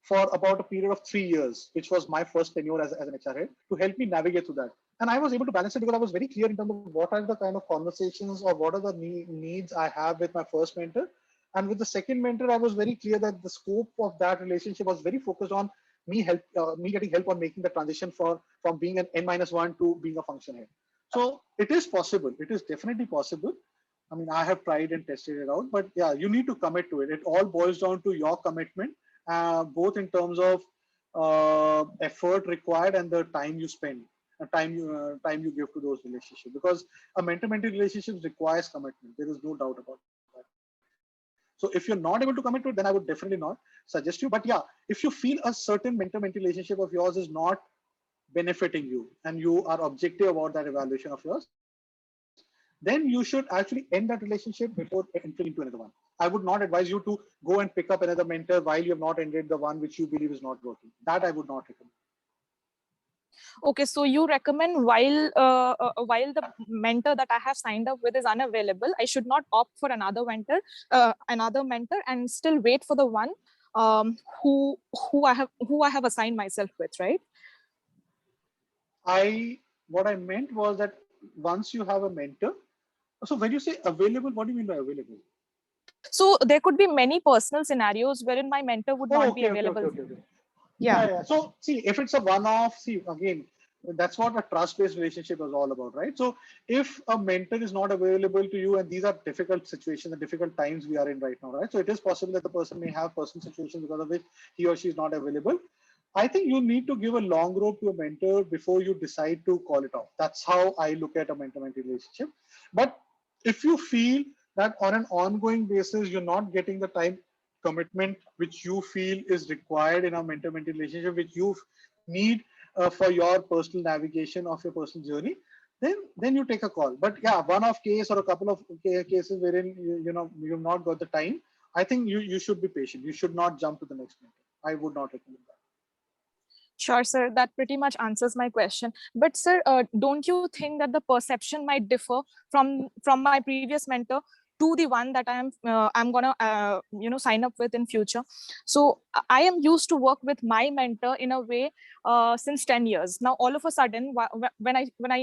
for about a period of 3 years, which was my first tenure as an HR head, to help me navigate through that. And I was able to balance it because I was very clear in terms of what are the kind of conversations or what are the needs I have with my first mentor. And with the second mentor, I was very clear that the scope of that relationship was very focused on me getting help on making the transition from being an N-1 to being a function head. So it is possible. It is definitely possible. I mean, I have tried and tested it out, but yeah, you need to commit to it. It all boils down to your commitment, both in terms of effort required and the time you spend, time you give to those relationships. Because a mentor-mentee relationship requires commitment. There is no doubt about that. So if you're not able to commit to it, then I would definitely not suggest you. But yeah, if you feel a certain mentor-mentee relationship of yours is not benefiting you and you are objective about that evaluation of yours, then you should actually end that relationship before entering into another one. I would not advise you to go and pick up another mentor while you have not ended the one which you believe is not working. That I would not recommend. Okay, so you recommend while the mentor that I have signed up with is unavailable, I should not opt for another mentor, and still wait for the one who I have assigned myself with, right? What I meant was that once you have a mentor, so when you say available, what do you mean by available? So there could be many personal scenarios wherein my mentor would not be available. Okay. Yeah. So see, if it's a one-off, see, again, that's what a trust-based relationship is all about, right? So if a mentor is not available to you, and these are difficult situations and difficult times we are in right now, right? So it is possible that the person may have personal situations because of which he or she is not available. I think you need to give a long rope to a mentor before you decide to call it off. That's how I look at a mentor-mentee relationship. But if you feel that on an ongoing basis, you're not getting the time commitment which you feel is required in a mentor-mentee relationship, which you need for your personal navigation of your personal journey, then you take a call. But yeah, one-off case or a couple of cases wherein you've not got the time, I think you should be patient. You should not jump to the next mentor. I would not recommend that. Sure, sir. That pretty much answers my question. But sir, don't you think that the perception might differ from my previous mentor to the one that I'm gonna sign up with in future? So I am used to work with my mentor in a way since 10 years. Now all of a sudden, when I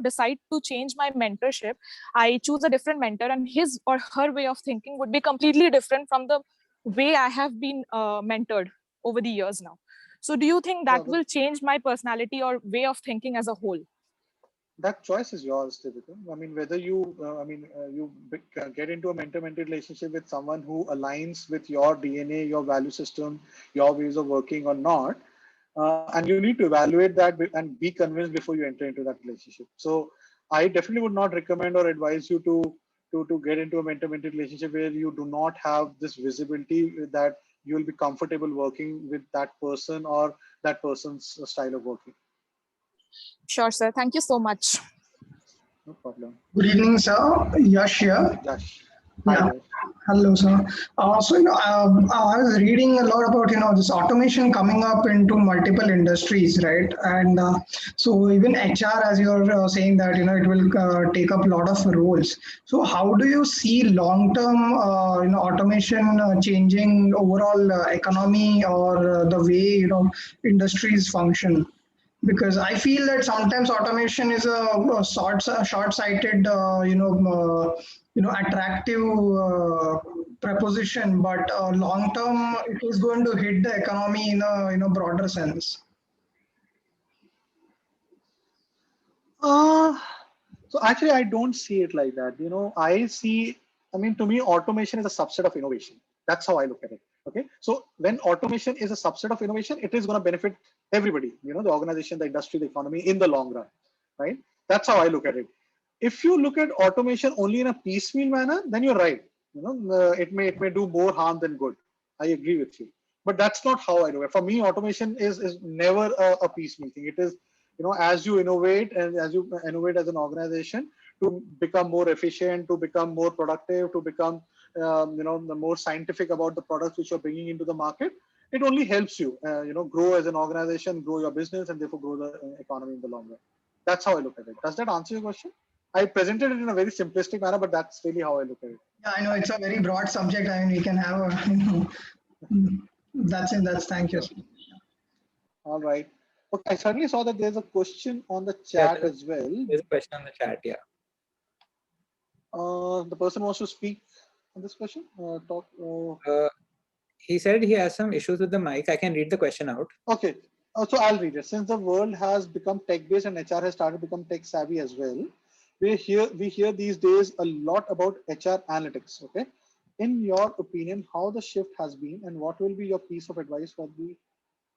decide to change my mentorship, I choose a different mentor, and his or her way of thinking would be completely different from the way I have been mentored over the years now. So do you think that will change my personality or way of thinking as a whole? That choice is yours, Deepika. I mean, whether you get into a mentor-mentee relationship with someone who aligns with your DNA, your value system, your ways of working or not, and you need to evaluate that and be convinced before you enter into that relationship. So I definitely would not recommend or advise you to get into a mentor-mentee relationship where you do not have this visibility that you will be comfortable working with that person or that person's style of working. Sure, sir. Thank you so much. No problem. Good evening, sir. Yash here. Yash. Yeah. Hello, sir. So, I was reading a lot about, this automation coming up into multiple industries, right? And so even HR, as you're saying that, it will take up a lot of roles. So how do you see long-term, automation changing overall economy or the way, industries function? Because I feel that sometimes automation is a short-sighted, attractive proposition, but long-term it is going to hit the economy in a broader sense. So actually, I don't see it like that. I mean, to me, automation is a subset of innovation. That's how I look at it. Okay. So when automation is a subset of innovation, it is going to benefit everybody, the organization, the industry, the economy in the long run, right? That's how I look at it. If you look at automation only in a piecemeal manner, then you're right. It may do more harm than good. I agree with you. But that's not how I do it. For me, automation is never a piecemeal thing. It is, as you innovate and as you innovate as an organization to become more efficient, to become more productive, to become, the more scientific about the products which you're bringing into the market, it only helps you, grow as an organization, grow your business, and therefore grow the economy in the long run. That's how I look at it. Does that answer your question? I presented it in a very simplistic manner, but that's really how I look at it. Yeah, I know it's a very broad subject. I mean, we can have that's it. Thank you. All right. Okay, I certainly saw that there's a question on the chat as well. There's a question on the chat, yeah. The person wants to speak on this question. He said he has some issues with the mic. I can read the question out. Okay. So I'll read it. Since the world has become tech-based and HR has started to become tech-savvy as well, we hear these days a lot about HR analytics. Okay. In your opinion, how the shift has been and what will be your piece of advice for the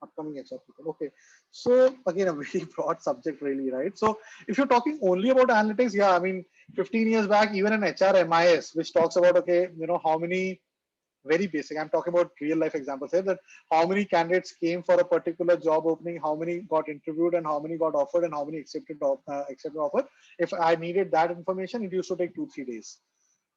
upcoming HR people? Okay. So again, a very broad subject really, right? So if you're talking only about analytics, yeah, I mean, 15 years back, even an HR MIS, which talks about, okay, how many, very basic, I'm talking about real life examples here, that how many candidates came for a particular job opening, how many got interviewed and how many got offered and how many accepted offer. If I needed that information, it used to take 2-3 days.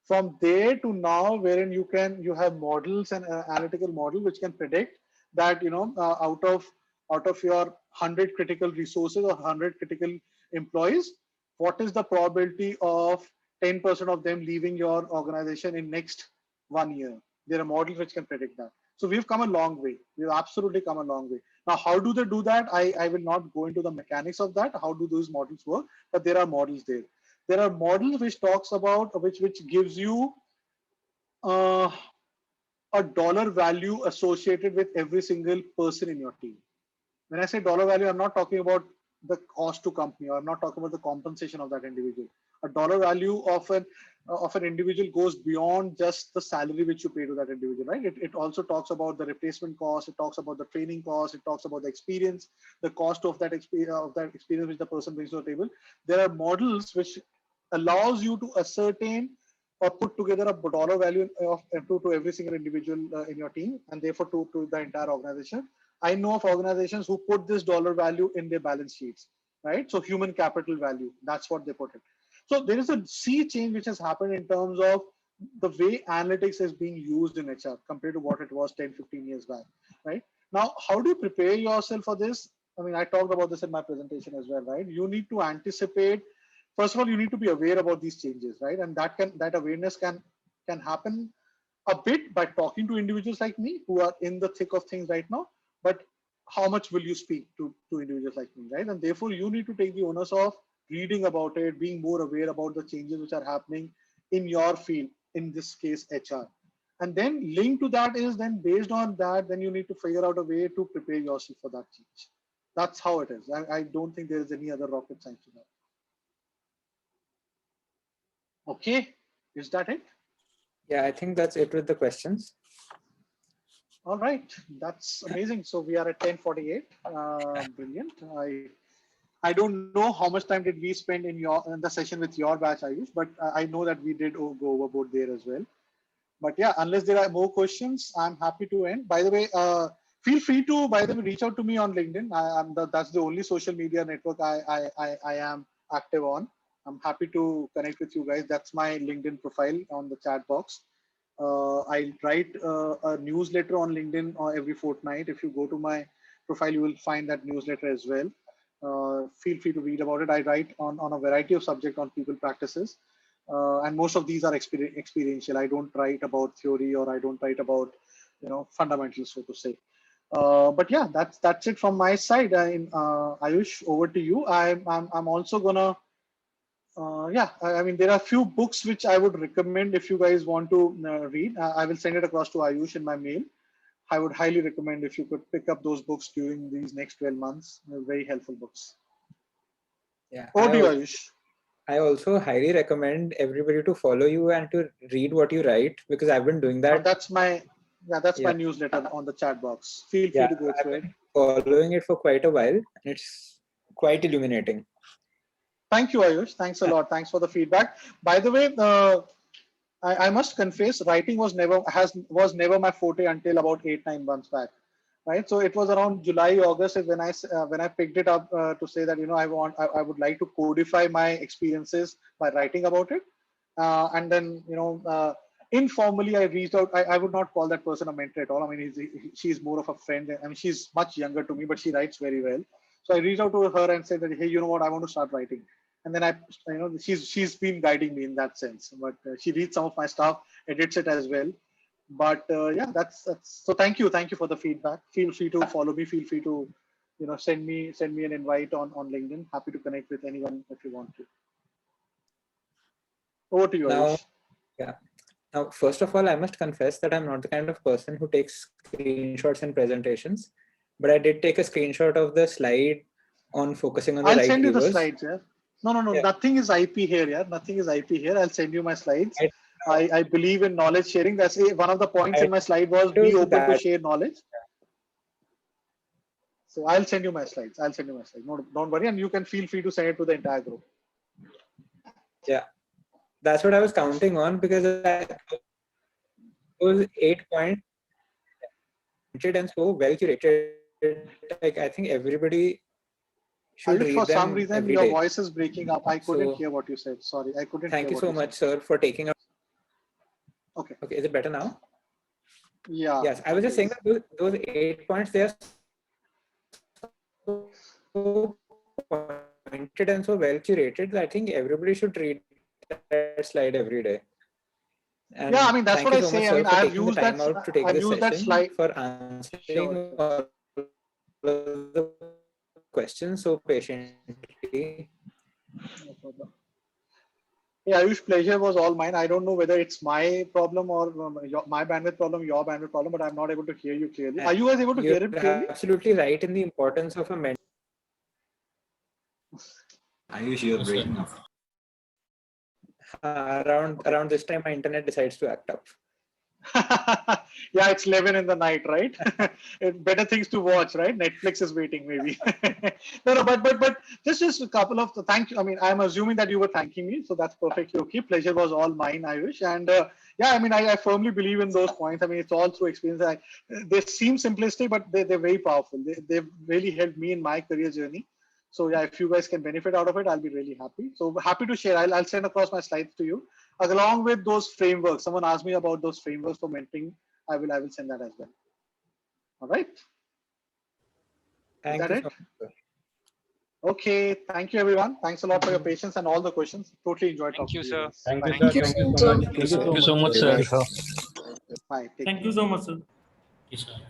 From there to now, wherein you have models and analytical model which can predict that, out of your 100 critical resources or 100 critical employees, what is the probability of 10% of them leaving your organization in next 1 year? There are models which can predict that. So we've come a long way. We've absolutely come a long way. Now, how do they do that? I will not go into the mechanics of that. How do those models work? But there are models there. There are models which talks about, which gives you a dollar value associated with every single person in your team. When I say dollar value, I'm not talking about the cost to company, or I'm not talking about the compensation of that individual. A dollar value of an individual goes beyond just the salary which you pay to that individual, right? It also talks about the replacement cost. It talks about the training cost. It talks about the experience, the cost of that experience which the person brings to the table. There are models which allows you to ascertain or put together a dollar value to every single individual in your team, and therefore to the entire organization. I know of organizations who put this dollar value in their balance sheets, right? So human capital value, that's what they put it. So there is a sea change which has happened in terms of the way analytics is being used in HR compared to what it was 10, 15 years back, right? Now, how do you prepare yourself for this? I mean, I talked about this in my presentation as well, right? You need to anticipate. First of all, you need to be aware about these changes, right? And that awareness can happen a bit by talking to individuals like me who are in the thick of things right now. But how much will you speak to individuals like me, right? And therefore, you need to take the onus of reading about it, being more aware about the changes which are happening in your field, in this case, HR. And then linked to that is then based on that, then you need to figure out a way to prepare yourself for that change. That's how it is. I don't think there is any other rocket science to that. Okay, is that it? Yeah, I think that's it with the questions. All right, that's amazing. So we are at 10:48. Brilliant. I don't know how much time did we spend in the session with your batch, Ayush, but I know that we did go overboard there as well. But yeah, unless there are more questions, I'm happy to end. By the way, feel free to, reach out to me on LinkedIn. That's the only social media network I am active on. I'm happy to connect with you guys. That's my LinkedIn profile on the chat box. I write a newsletter on LinkedIn every fortnight. If you go to my profile, you will find that newsletter as well. Feel free to read about it. I write on a variety of subjects on people practices. And most of these are experiential. I don't write about theory, or I don't write about, fundamentals, so to say. But yeah, that's it from my side. Ayush, over to you. I'm also gonna, I mean, there are a few books which I would recommend if you guys want to read. I will send it across to Ayush in my mail. I would highly recommend if you could pick up those books during these next 12 months. They're very helpful books. Yeah. Over to you, Ayush. I also highly recommend everybody to follow you and to read what you write, because I've been doing that. That's my newsletter on the chat box. Feel free to go through it. Following it for quite a while, and it's quite illuminating. Thank you, Ayush. Thanks a lot. Thanks for the feedback. By the way, I must confess, writing was never my forte until about 8-9 months back, right? So it was around July, August is when I picked it up to say that I would like to codify my experiences by writing about it, and then informally I reached out. I would not call that person a mentor at all. I mean, she's more of a friend. I mean, she's much younger to me, but she writes very well. So I reached out to her and said that, hey, you know what, I want to start writing. And then she's been guiding me in that sense. But she reads some of my stuff, edits it as well. But yeah, that's so. Thank you for the feedback. Feel free to follow me. Feel free to send me an invite on LinkedIn. Happy to connect with anyone if you want to. Over to you, Ayush. Yeah. Now, first of all, I must confess that I'm not the kind of person who takes screenshots in presentations, but I did take a screenshot of the slide on focusing on the I'll right send you the levers. slides, yeah. No. Yeah. Nothing is IP here, yeah. Nothing is IP here. I'll send you my slides. I believe in knowledge sharing. That's one of the points in my slide was be open to share knowledge. So I'll send you my slides. No, don't worry, and you can feel free to send it to the entire group. Yeah, that's what I was counting on, because those 8 points and so well curated. Like, I think everybody should read for them some reason every your day. voice is breaking up. I couldn't hear what you said. Sorry, I couldn't. Thank you so much, sir, for taking up. Okay. Okay, is it better now? Yeah. Yes, I was just saying that those 8 points, they are so pointed and so well curated that I think everybody should read that slide every day. And yeah, I mean, that's what I so say. much, I mean, sir, for I've taking used the time that. out to take I've this used that session, slide for answering all the questions so patiently. No problem. Yeah, Ayush, pleasure was all mine. I don't know whether it's my problem or my bandwidth problem, your bandwidth problem, but I'm not able to hear you clearly. Are you guys able to hear it clearly? You're absolutely right in the importance of a mentor. Ayush, you're breaking up. Around this time, my internet decides to act up. Yeah, it's 11 in the night, right? Better things to watch, right? Netflix is waiting, maybe. No, but just a couple of thank you. I mean, I'm assuming that you were thanking me, so that's perfectly okay. Pleasure was all mine, Ayush. And yeah, I mean, I firmly believe in those points. I mean, it's all through experience. They seem simplistic, but they're very powerful. They've really helped me in my career journey. So yeah, if you guys can benefit out of it, I'll be really happy. So happy to share. I'll send across my slides to you along with those frameworks. Someone asked me about those frameworks for mentoring. I will send that as well. All right. Thank Is that you it? so much, sir. Okay. Thank you, everyone. Thanks a lot for your patience and all the questions. Totally enjoyed talking to you. Sir. Thank you, Bye. sir. Thank you so much. Thank you so much, sir. Bye. Take Thank care. you so much, sir. Yes, sir.